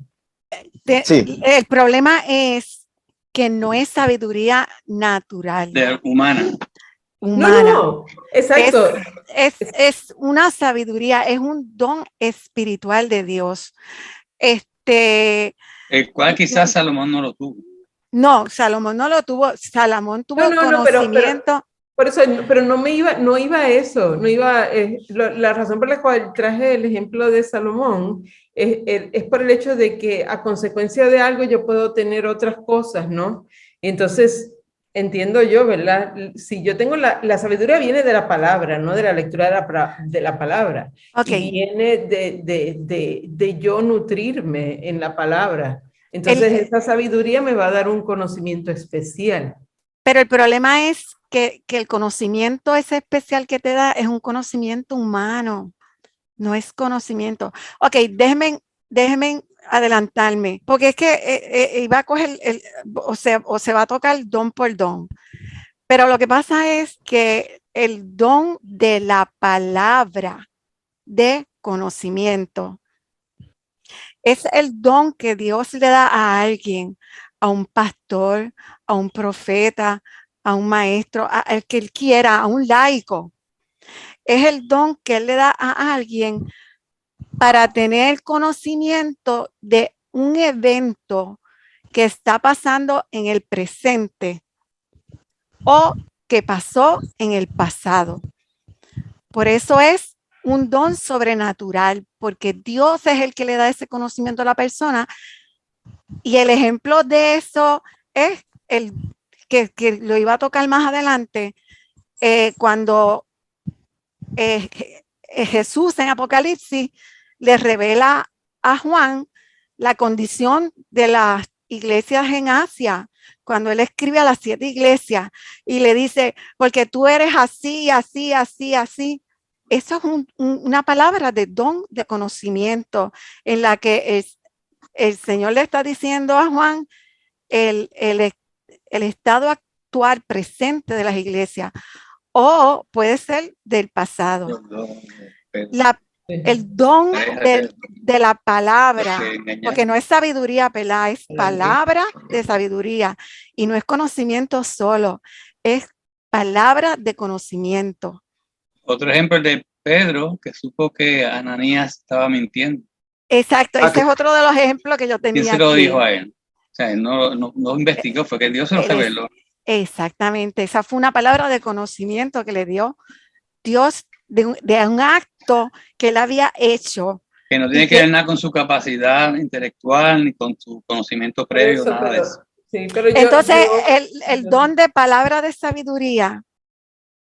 Sí. El problema es que no es sabiduría natural. Humana. No, exacto. Es una sabiduría, es un don espiritual de Dios. El cual quizás Salomón no lo tuvo. No, Salomón no lo tuvo. Salomón tuvo conocimiento. Por eso, pero no iba a eso. No iba, la razón por la cual traje el ejemplo de Salomón es por el hecho de que a consecuencia de algo yo puedo tener otras cosas, ¿no? Entonces, entiendo yo, ¿verdad? Si yo tengo la sabiduría viene de la palabra, no de la lectura de la palabra. Okay. Y viene de yo nutrirme en la palabra. Entonces, esa sabiduría me va a dar un conocimiento especial. Pero el problema es que el conocimiento ese especial que te da es un conocimiento humano, no es conocimiento. Ok, déjenme adelantarme, porque es que iba a coger, o se va a tocar don por don. Pero lo que pasa es que el don de la palabra de conocimiento es el don que Dios le da a alguien, a un pastor, a un profeta, a un maestro, al que él quiera, a un laico. Es el don que él le da a alguien para tener conocimiento de un evento que está pasando en el presente o que pasó en el pasado. Por eso es un don sobrenatural, porque Dios es el que le da ese conocimiento a la persona. Y el ejemplo de eso es el que lo iba a tocar más adelante, cuando Jesús en Apocalipsis le revela a Juan la condición de las iglesias en Asia, cuando él escribe a las 7 iglesias y le dice, porque tú eres así, así, así, así. Eso es una palabra de don de conocimiento en la que el Señor le está diciendo a Juan el estado actual presente de las iglesias, o puede ser del pasado. El don de la palabra, porque no es sabiduría pelada, es palabra de sabiduría y no es conocimiento solo, es palabra de conocimiento. Otro ejemplo es de Pedro, que supo que Ananías estaba mintiendo. Exacto, ese es otro de los ejemplos que yo tenía. ¿Quién se lo dijo a él? O sea, él no investigó, fue que Dios se lo reveló. Exactamente, esa fue una palabra de conocimiento que le dio Dios de un acto que él había hecho. Que no tiene que ver nada con su capacidad intelectual ni con su conocimiento previo, nada de eso. Sí, pero entonces, el don de palabra de sabiduría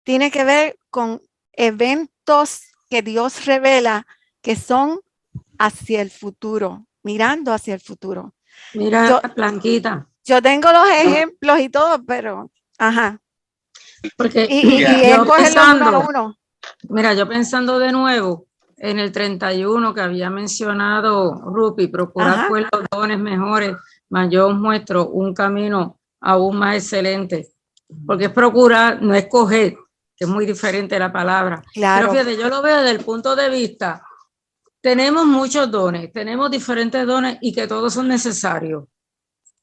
tiene que ver con eventos que Dios revela que son hacia el futuro, mirando hacia el futuro. Mira, Blanquita. Yo tengo los ejemplos y todo, pero, ajá. Porque y yo pensando, uno. Mira, yo pensando de nuevo en el 31 que había mencionado Rupi, procurar pues los dones mejores, mas yo os muestro un camino aún más excelente. Porque es procurar, no es coger, que es muy diferente la palabra. Claro. Pero fíjate, yo lo veo desde el punto de vista, tenemos muchos dones, tenemos diferentes dones y que todos son necesarios.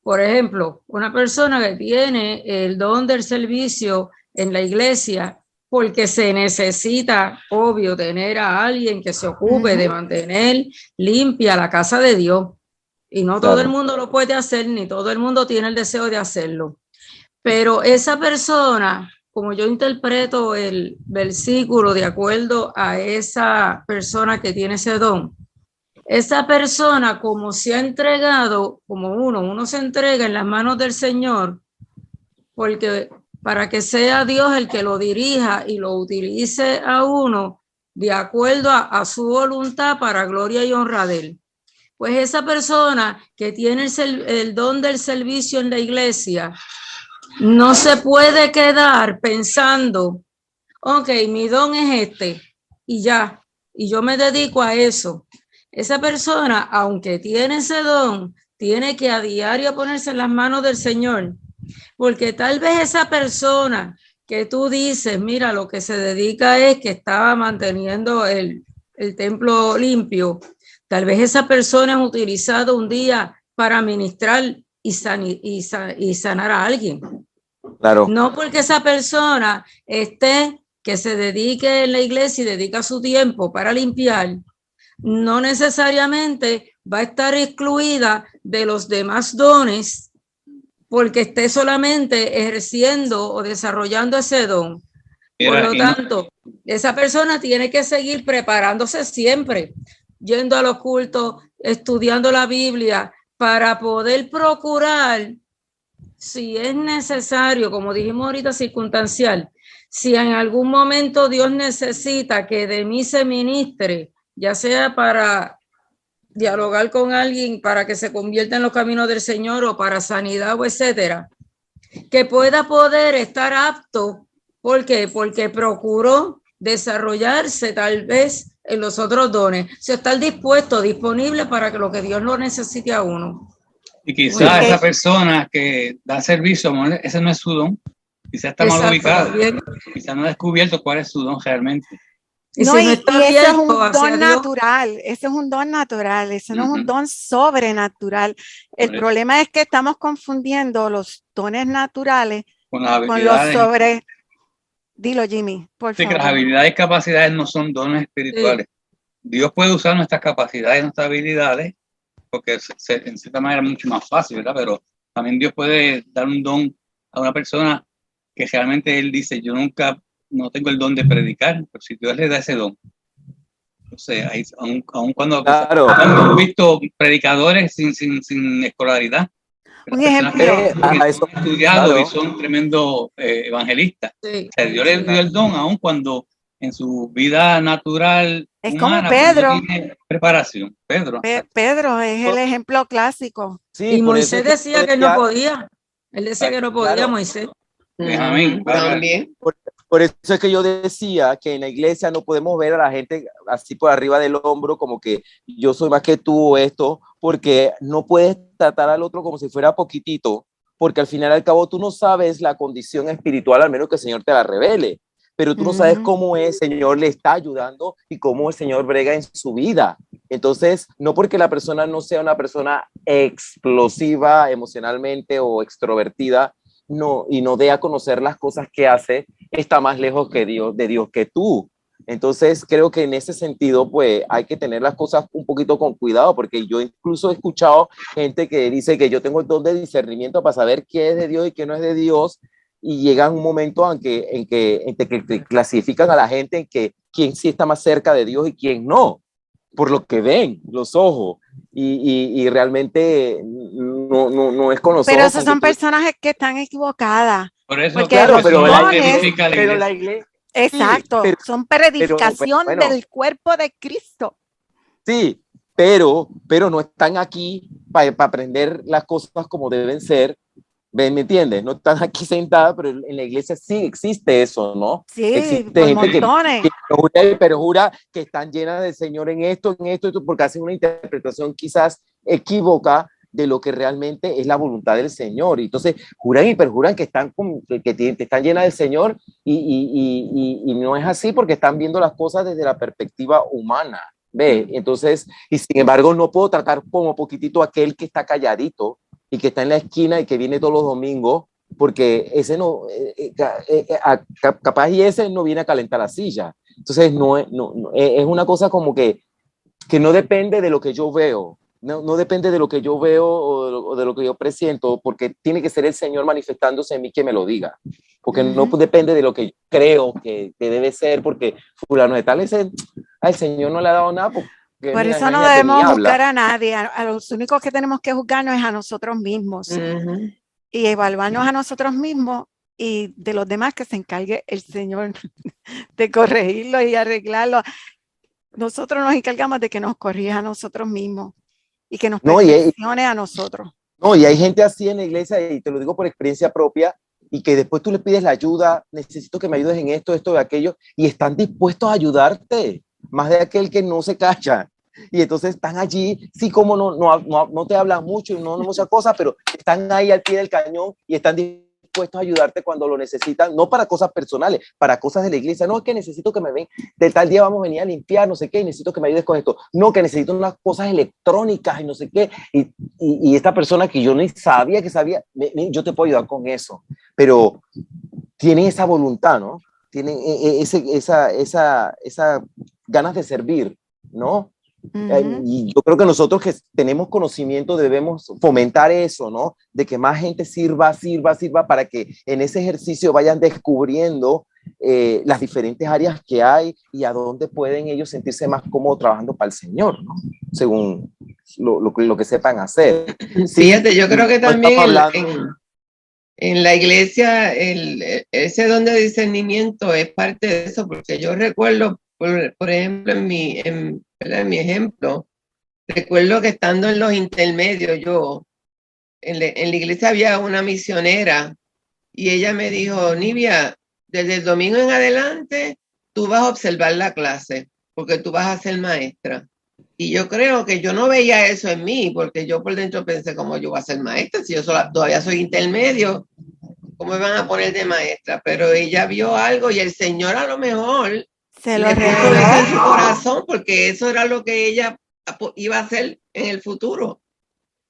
Por ejemplo, una persona que tiene el don del servicio en la iglesia, porque se necesita, obvio, tener a alguien que se ocupe de mantener limpia la casa de Dios. Y no todo el mundo lo puede hacer, ni todo el mundo tiene el deseo de hacerlo. Pero esa persona, como yo interpreto el versículo de acuerdo a esa persona que tiene ese don, esa persona como se ha entregado, como uno se entrega en las manos del Señor, porque para que sea Dios el que lo dirija y lo utilice a uno de acuerdo a su voluntad para gloria y honra de él. Pues esa persona que tiene el don del servicio en la iglesia no se puede quedar pensando, ok, mi don es este y ya, y yo me dedico a eso. Esa persona, aunque tiene ese don, tiene que a diario ponerse en las manos del Señor Porque tal vez esa persona que tú dices, mira, lo que se dedica es que estaba manteniendo el templo limpio, tal vez esa persona es utilizado un día para ministrar y sanar a alguien. Claro. No porque esa persona que se dedique en la iglesia y dedica su tiempo para limpiar, no necesariamente va a estar excluida de los demás dones porque esté solamente ejerciendo o desarrollando ese don. Por lo tanto, esa persona tiene que seguir preparándose siempre, yendo a los cultos, estudiando la Biblia, para poder procurar, si es necesario, como dijimos ahorita, circunstancial, si en algún momento Dios necesita que de mí se ministre, ya sea para dialogar con alguien para que se convierta en los caminos del Señor o para sanidad o etcétera, que pueda poder estar apto. ¿Por qué? Porque procuró desarrollarse tal vez en los otros dones, si estar dispuesto, disponible para que lo que Dios lo necesite a uno. Y quizás esa persona que da servicio, ese no es su don, quizás está mal ubicado, quizás no ha descubierto cuál es su don realmente. No, y ese es un don natural, ese es un don natural, ese no es un don sobrenatural. El problema es que estamos confundiendo los dones naturales con los sobre... Dilo, Jimmy, por favor. Que las habilidades y capacidades no son dones espirituales. Dios puede usar nuestras capacidades y nuestras habilidades porque en cierta manera es mucho más fácil, ¿verdad? Pero también Dios puede dar un don a una persona que realmente él dice, yo no tengo el don de predicar, pero si Dios le da ese don. O sea, aun cuando hemos visto predicadores sin escolaridad, un ejemplo, son estudiados y son tremendos evangelistas. Sí. O sea, Dios le dio el don aun cuando en su vida natural es humana, como Pedro, no tiene preparación. Pedro es el ejemplo clásico. Sí, y Moisés decía que no podía. Él decía que no podía, Moisés. Amén. Por eso es que yo decía que en la iglesia no podemos ver a la gente así por arriba del hombro como que yo soy más que tú o esto, porque no puedes tratar al otro como si fuera poquitito, porque al final y al cabo tú no sabes la condición espiritual, al menos que el Señor te la revele, pero tú no sabes cómo el Señor le está ayudando y cómo el Señor brega en su vida. Entonces, no porque la persona no sea una persona explosiva emocionalmente o extrovertida, y no dé a conocer las cosas que hace, está más lejos de Dios que tú. Entonces creo que en ese sentido pues hay que tener las cosas un poquito con cuidado, porque yo incluso he escuchado gente que dice que yo tengo el don de discernimiento para saber qué es de Dios y qué no es de Dios, y llega un momento en que clasifican a la gente en que quién sí está más cerca de Dios y quién no, por lo que ven los ojos. Y realmente no es conocido. Pero esos son personas que están equivocadas. Por eso, porque claro, pero la iglesia. Exacto, sí, son predicación del cuerpo de Cristo. Sí, pero no están aquí para aprender las cosas como deben ser. ¿Me entiendes? No están aquí sentadas, pero en la iglesia sí existe eso, ¿no? Sí, existe gente que jura que están llenas del Señor en esto, porque hacen una interpretación quizás equívoca de lo que realmente es la voluntad del Señor. Y entonces juran y perjuran que están llenas del Señor y no es así, porque están viendo las cosas desde la perspectiva humana. ¿Ve? Entonces, y sin embargo no puedo tratar como poquitito aquel que está calladito y que está en la esquina y que viene todos los domingos, porque ese no, capaz y ese no viene a calentar la silla. Entonces es una cosa como que no depende de lo que yo veo, no depende de lo que yo veo o de lo que yo presiento, porque tiene que ser el Señor manifestándose en mí que me lo diga, porque no depende de lo que yo creo que debe ser, porque fulano de tal el Señor no le ha dado nada. Por eso no debemos juzgar a nadie. A los únicos que tenemos que juzgarnos es a nosotros mismos y evaluarnos a nosotros mismos, y de los demás que se encargue el Señor de corregirlo y arreglarlo. Nosotros nos encargamos de que nos corrija a nosotros mismos y que nos perfeccione a nosotros. No, y hay gente así en la iglesia, y te lo digo por experiencia propia, y que después tú le pides la ayuda, necesito que me ayudes en esto, y aquello, y están dispuestos a ayudarte, más de aquel que no se calla. Y entonces están allí, sí, como no te hablan mucho y no muchas cosas, pero están ahí al pie del cañón y están dispuestos a ayudarte cuando lo necesitan, no para cosas personales, para cosas de la iglesia. No, es que necesito que me ven, de tal día vamos a venir a limpiar, no sé qué, y necesito que me ayudes con esto. No, que necesito unas cosas electrónicas y no sé qué. Y esta persona que yo ni sabía que sabía, yo te puedo ayudar con eso. Pero tienen esa voluntad, ¿no? Tienen esa ganas de servir, ¿no? Y yo creo que nosotros que tenemos conocimiento debemos fomentar eso, ¿no? De que más gente sirva para que en ese ejercicio vayan descubriendo las diferentes áreas que hay y a dónde pueden ellos sentirse más cómodos trabajando para el Señor, ¿no? Según lo que sepan hacer. Sí, fíjate, yo creo que también en la iglesia ese don de discernimiento es parte de eso, porque yo recuerdo, por ejemplo, en mi ejemplo, recuerdo que estando en los intermedios, yo en la iglesia había una misionera y ella me dijo, Nivia, desde el domingo en adelante tú vas a observar la clase porque tú vas a ser maestra. Y yo creo que yo no veía eso en mí, porque yo por dentro pensé, ¿cómo yo voy a ser maestra? Si yo todavía soy intermedio, ¿cómo me van a poner de maestra? Pero ella vio algo y el Señor a lo mejor se lo le puso eso en su corazón, porque eso era lo que ella iba a hacer en el futuro.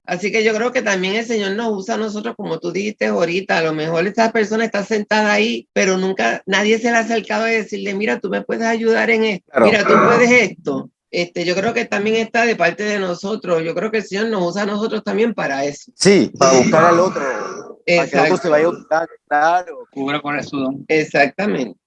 Así que yo creo que también el Señor nos usa a nosotros, como tú dijiste ahorita, a lo mejor esta persona está sentada ahí, pero nunca nadie se le ha acercado a decirle, mira, tú me puedes ayudar en esto, claro. Mira, tú puedes esto. Yo creo que también está de parte de nosotros. Yo creo que el Señor nos usa a nosotros también para eso. Sí, para buscar al otro. Exacto. Para que el otro se vaya a buscar, claro. Cubra con su don. Exactamente.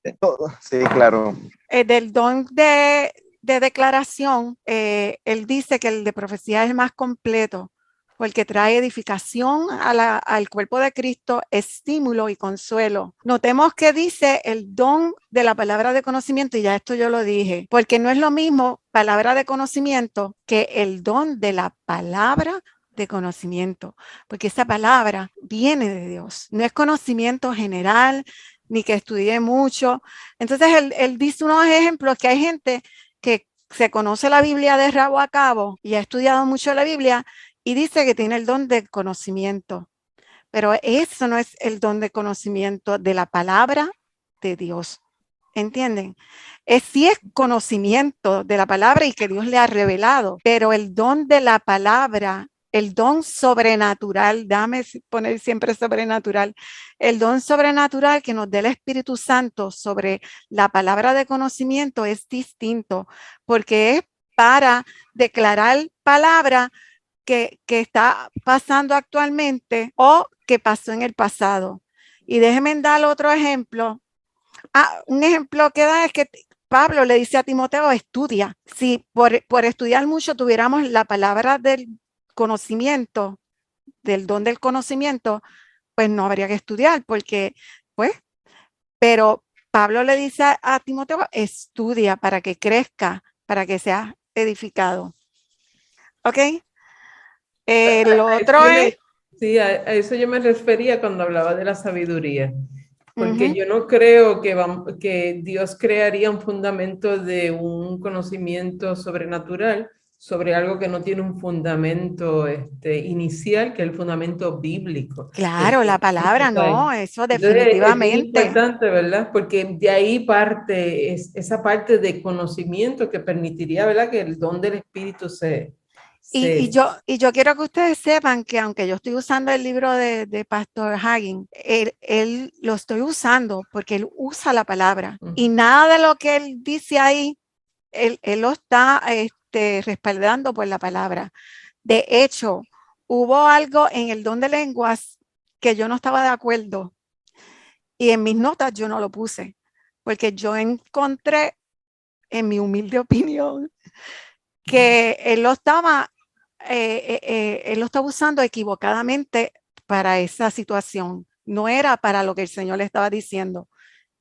Sí, claro. Del don de declaración, él dice que el de profecía es el más completo, porque trae edificación al cuerpo de Cristo, estímulo y consuelo. Notemos que dice el don de la palabra de conocimiento, y ya esto yo lo dije, porque no es lo mismo palabra de conocimiento que el don de la palabra de conocimiento, porque esa palabra viene de Dios, no es conocimiento general, ni que estudié mucho. Entonces él dice unos ejemplos que hay gente que se conoce la Biblia de rabo a cabo y ha estudiado mucho la Biblia, y dice que tiene el don del conocimiento, pero eso no es el don de conocimiento de la palabra de Dios, ¿entienden? Sí es conocimiento de la palabra y que Dios le ha revelado, pero el don de la palabra, el don sobrenatural, déjame poner siempre sobrenatural, el don sobrenatural que nos dé el Espíritu Santo sobre la palabra de conocimiento es distinto, porque es para declarar palabra que está pasando actualmente o que pasó en el pasado. Y déjenme dar otro ejemplo. Un ejemplo que da es que Pablo le dice a Timoteo, estudia. Si por estudiar mucho tuviéramos la palabra del conocimiento, del don del conocimiento, pues no habría que estudiar, porque, pues, pero Pablo le dice a Timoteo, estudia para que crezca, para que seas edificado. ¿Ok? Lo otro es... Sí, a eso yo me refería cuando hablaba de la sabiduría, porque yo no creo que Dios crearía un fundamento de un conocimiento sobrenatural sobre algo que no tiene un fundamento inicial, que es el fundamento bíblico. Claro, la palabra, no, eso definitivamente. Es importante, ¿verdad? Porque de ahí parte esa parte de conocimiento que permitiría, ¿verdad?, que el don del Espíritu se... Y yo quiero que ustedes sepan que aunque yo estoy usando el libro de Pastor Hagin, él lo estoy usando porque él usa la palabra. Y nada de lo que él dice ahí, él lo está respaldando por la palabra. De hecho, hubo algo en el don de lenguas que yo no estaba de acuerdo. Y en mis notas yo no lo puse, porque yo encontré, en mi humilde opinión, que él lo estaba usando equivocadamente para esa situación. No era para lo que el Señor le estaba diciendo.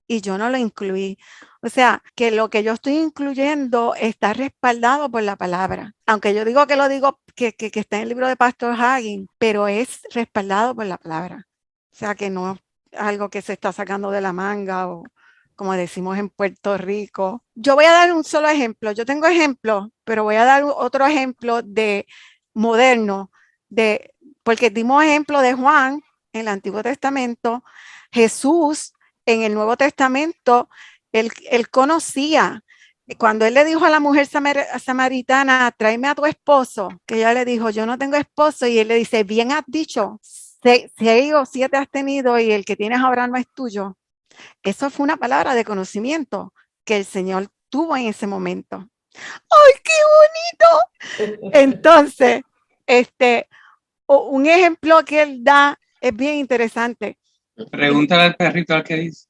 Y yo no lo incluí. O sea, que lo que yo estoy incluyendo está respaldado por la palabra. Aunque yo digo que está en el libro de Pastor Hagin, pero es respaldado por la palabra. O sea, que no es algo que se está sacando de la manga o como decimos en Puerto Rico. Yo voy a dar un solo ejemplo. Yo tengo ejemplos, pero voy a dar otro ejemplo de moderno, porque dimos ejemplo de Juan en el Antiguo Testamento. Jesús en el Nuevo Testamento, él conocía. Cuando él le dijo a la mujer samaritana, tráeme a tu esposo, que ella le dijo, yo no tengo esposo, y él le dice, bien has dicho, 6 o 7 has tenido y el que tienes ahora no es tuyo. Eso fue una palabra de conocimiento que el Señor tuvo en ese momento. ¡Ay, qué bonito! Entonces, un ejemplo que él da es bien interesante. Pregúntale al perrito al que dice.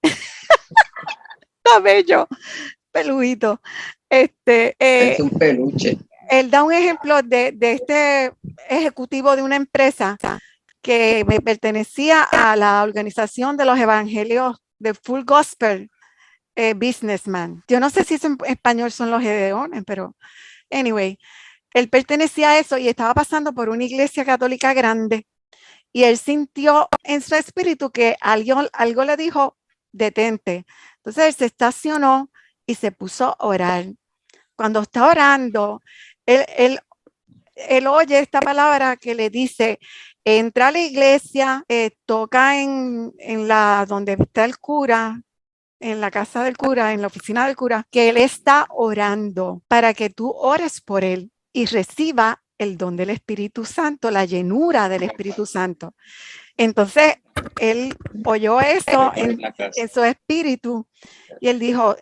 Está bello, peludito. Es un peluche. Él da un ejemplo de este ejecutivo de una empresa que me pertenecía a la organización de los evangelios de Full Gospel Businessman. Yo no sé si en español son los Gedeones, pero anyway, él pertenecía a eso y estaba pasando por una iglesia católica grande y él sintió en su espíritu que algo le dijo, detente. Entonces él se estacionó y se puso a orar. Cuando está orando, él oye esta palabra que le dice, entra a la iglesia, toca en donde está el cura, en la casa del cura, en la oficina del cura, que él está orando para que tú ores por él y reciba el don del Espíritu Santo, la llenura del Espíritu Santo. Entonces, él oyó eso en su espíritu y él dijo,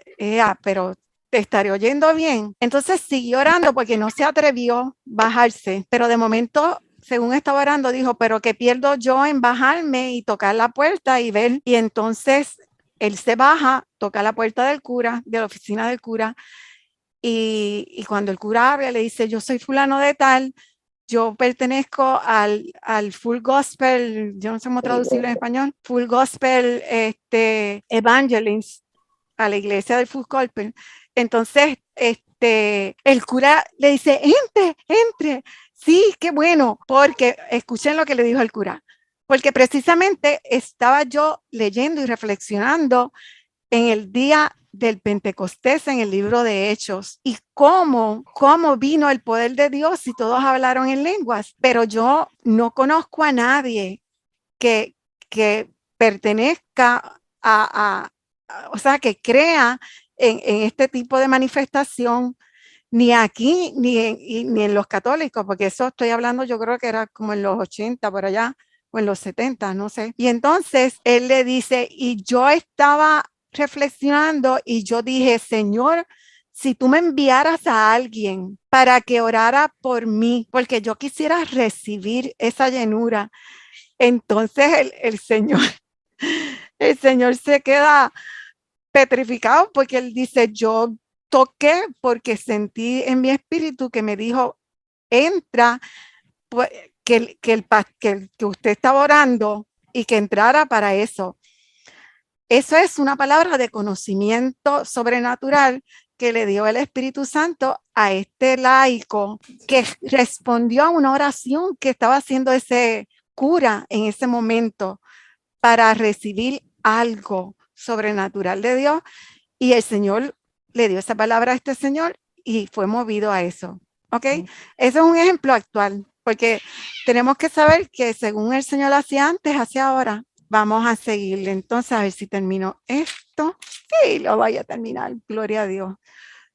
pero te estaré oyendo bien. Entonces siguió orando porque no se atrevió a bajarse, pero de momento, según estaba orando, dijo, pero ¿qué pierdo yo en bajarme y tocar la puerta y ver? Y entonces él se baja, toca la puerta del cura, de la oficina del cura, y cuando el cura abre, le dice, yo soy fulano de tal, yo pertenezco al Full Gospel, yo no sé cómo traducirlo en español, Full Gospel Evangelist, a la iglesia del Full Gospel. Entonces, el cura le dice, entre, sí, qué bueno, porque escuchen lo que le dijo el cura, porque precisamente estaba yo leyendo y reflexionando en el día del Pentecostés en el libro de Hechos y cómo vino el poder de Dios y todos hablaron en lenguas, pero yo no conozco a nadie que pertenezca o sea, que crea en este tipo de manifestación, ni aquí, ni en los católicos, porque eso estoy hablando, yo creo que era como en los 80 por allá, o en los 70, no sé. Y entonces él le dice, y yo estaba reflexionando y yo dije, Señor, si tú me enviaras a alguien para que orara por mí, porque yo quisiera recibir esa llenura, entonces el Señor se queda petrificado porque él dice, yo toqué porque sentí en mi espíritu que me dijo, entra, pues, que usted estaba orando y que entrara para eso. Eso es una palabra de conocimiento sobrenatural que le dio el Espíritu Santo a este laico que respondió a una oración que estaba haciendo ese cura en ese momento para recibir algo sobrenatural de Dios, y el Señor le dio esa palabra a este señor y fue movido a eso. ¿Ok? Ese es un ejemplo actual, porque tenemos que saber que según el Señor hacía antes, hacia ahora. Vamos a seguirle. Entonces, a ver si termino esto. Sí, lo voy a terminar. Gloria a Dios.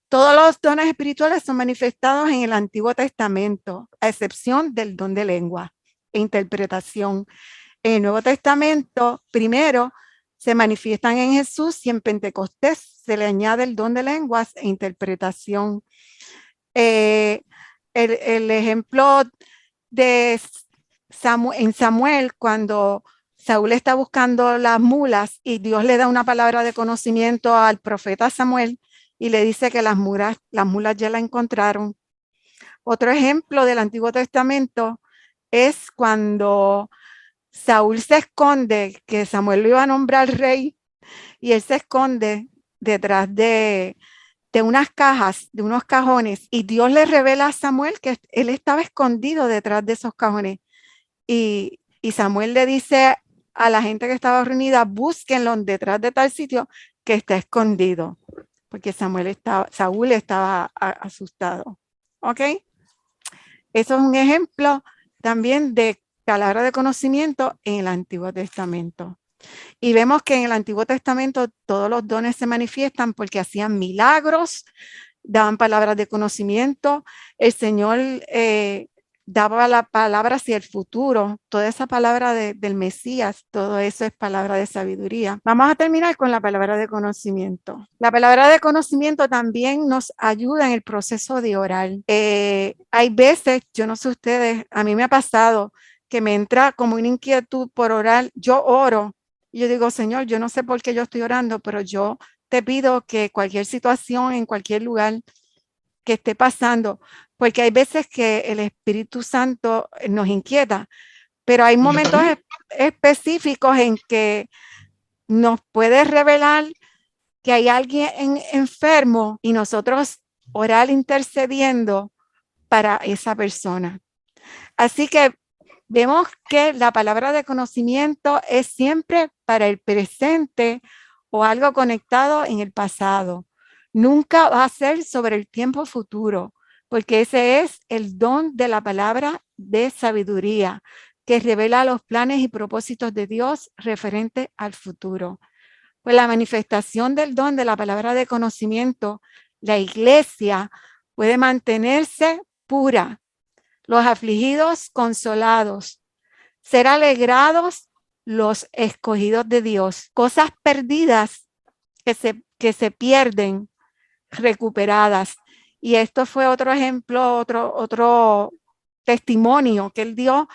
Todos los dones espirituales son manifestados en el Antiguo Testamento, a excepción del don de lengua e interpretación. En el Nuevo Testamento, primero, se manifiestan en Jesús y en Pentecostés se le añade el don de lenguas e interpretación. El ejemplo de en Samuel, cuando Saúl está buscando las mulas y Dios le da una palabra de conocimiento al profeta Samuel y le dice que las mulas ya la encontraron. Otro ejemplo del Antiguo Testamento es cuando Saúl se esconde, que Samuel lo iba a nombrar rey, y él se esconde detrás de unas cajas, de unos cajones, y Dios le revela a Samuel que él estaba escondido detrás de esos cajones. Y Samuel le dice a la gente que estaba reunida, búsquenlo detrás de tal sitio, que está escondido, porque Saúl estaba asustado. ¿Ok? Eso es un ejemplo también de palabra de conocimiento en el Antiguo Testamento. Y vemos que en el Antiguo Testamento todos los dones se manifiestan porque hacían milagros, daban palabras de conocimiento. El Señor daba la palabra hacia el futuro. Toda esa palabra del Mesías, todo eso es palabra de sabiduría. Vamos a terminar con la palabra de conocimiento. La palabra de conocimiento también nos ayuda en el proceso de orar. Hay veces, yo no sé ustedes, a mí me ha pasado que me entra como una inquietud por orar. Yo oro y yo digo, Señor, yo no sé por qué yo estoy orando, pero yo te pido que cualquier situación en cualquier lugar que esté pasando, porque hay veces que el Espíritu Santo nos inquieta, pero hay momentos específicos en que nos puede revelar que hay alguien enfermo y nosotros orar intercediendo para esa persona. Así que vemos que la palabra de conocimiento es siempre para el presente o algo conectado en el pasado. Nunca va a ser sobre el tiempo futuro, porque ese es el don de la palabra de sabiduría, que revela los planes y propósitos de Dios referente al futuro. Pues la manifestación del don de la palabra de conocimiento, la iglesia puede mantenerse pura, los afligidos consolados, ser alegrados los escogidos de Dios, cosas perdidas que se pierden, recuperadas. Y esto fue otro ejemplo, otro testimonio que él dio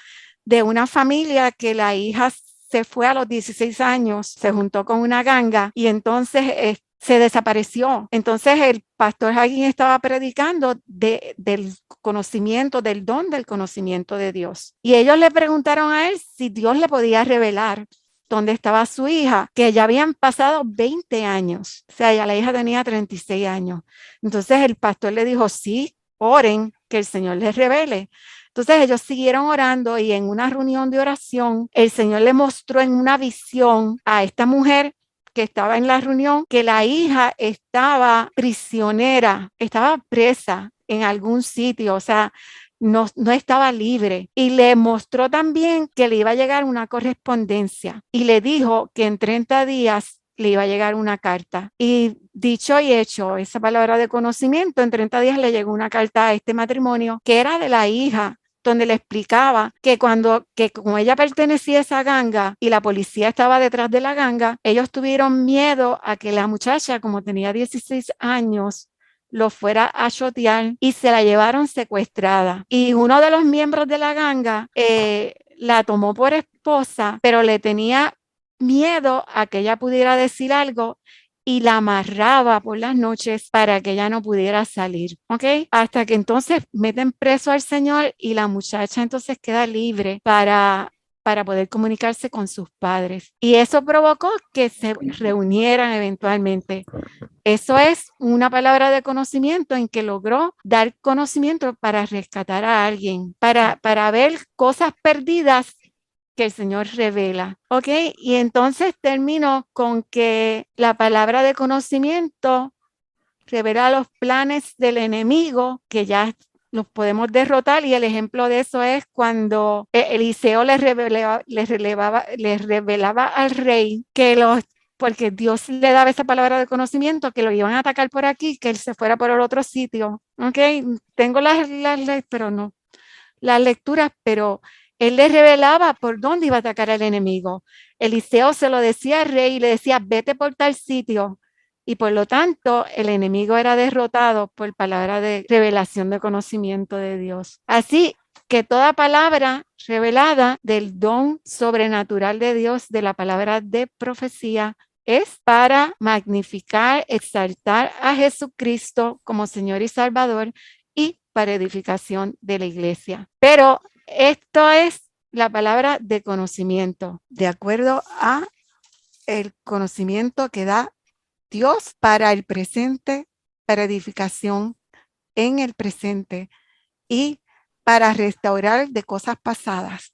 de una familia que la hija se fue a los 16 años, se juntó con una ganga y entonces se desapareció. Entonces el pastor Hagin estaba predicando del conocimiento, del don del conocimiento de Dios. Y ellos le preguntaron a él si Dios le podía revelar dónde estaba su hija, que ya habían pasado 20 años. O sea, ya la hija tenía 36 años. Entonces el pastor le dijo, sí, oren, que el Señor les revele. Entonces ellos siguieron orando y en una reunión de oración, el Señor le mostró en una visión a esta mujer que estaba en la reunión que la hija estaba prisionera, estaba presa en algún sitio, o sea, no estaba libre. Y le mostró también que le iba a llegar una correspondencia y le dijo que en 30 días le iba a llegar una carta. Y dicho y hecho, esa palabra de conocimiento, en 30 días le llegó una carta a este matrimonio que era de la hija, donde le explicaba que como ella pertenecía a esa ganga y la policía estaba detrás de la ganga, ellos tuvieron miedo a que la muchacha, como tenía 16 años, lo fuera a chotear y se la llevaron secuestrada. Y uno de los miembros de la ganga la tomó por esposa, pero le tenía miedo a que ella pudiera decir algo y la amarraba por las noches para que ella no pudiera salir, ¿ok? Hasta que entonces meten preso al señor y la muchacha entonces queda libre para poder comunicarse con sus padres. Y eso provocó que se reunieran eventualmente. Eso es una palabra de conocimiento en que logró dar conocimiento para rescatar a alguien, para ver cosas perdidas que el Señor revela, ¿ok? Y entonces termino con que la palabra de conocimiento revela los planes del enemigo que ya los podemos derrotar, y el ejemplo de eso es cuando Eliseo les revelaba al rey que porque Dios le daba esa palabra de conocimiento, que lo iban a atacar por aquí, que él se fuera por el otro sitio, ¿ok? Tengo las lecturas, pero él le revelaba por dónde iba a atacar al enemigo. Eliseo se lo decía al rey y le decía, vete por tal sitio. Y por lo tanto, el enemigo era derrotado por palabra de revelación de conocimiento de Dios. Así que toda palabra revelada del don sobrenatural de Dios, de la palabra de profecía, es para magnificar, exaltar a Jesucristo como Señor y Salvador y para edificación de la iglesia. Pero esto es la palabra de conocimiento, de acuerdo a el conocimiento que da Dios para el presente, para edificación en el presente y para restaurar de cosas pasadas.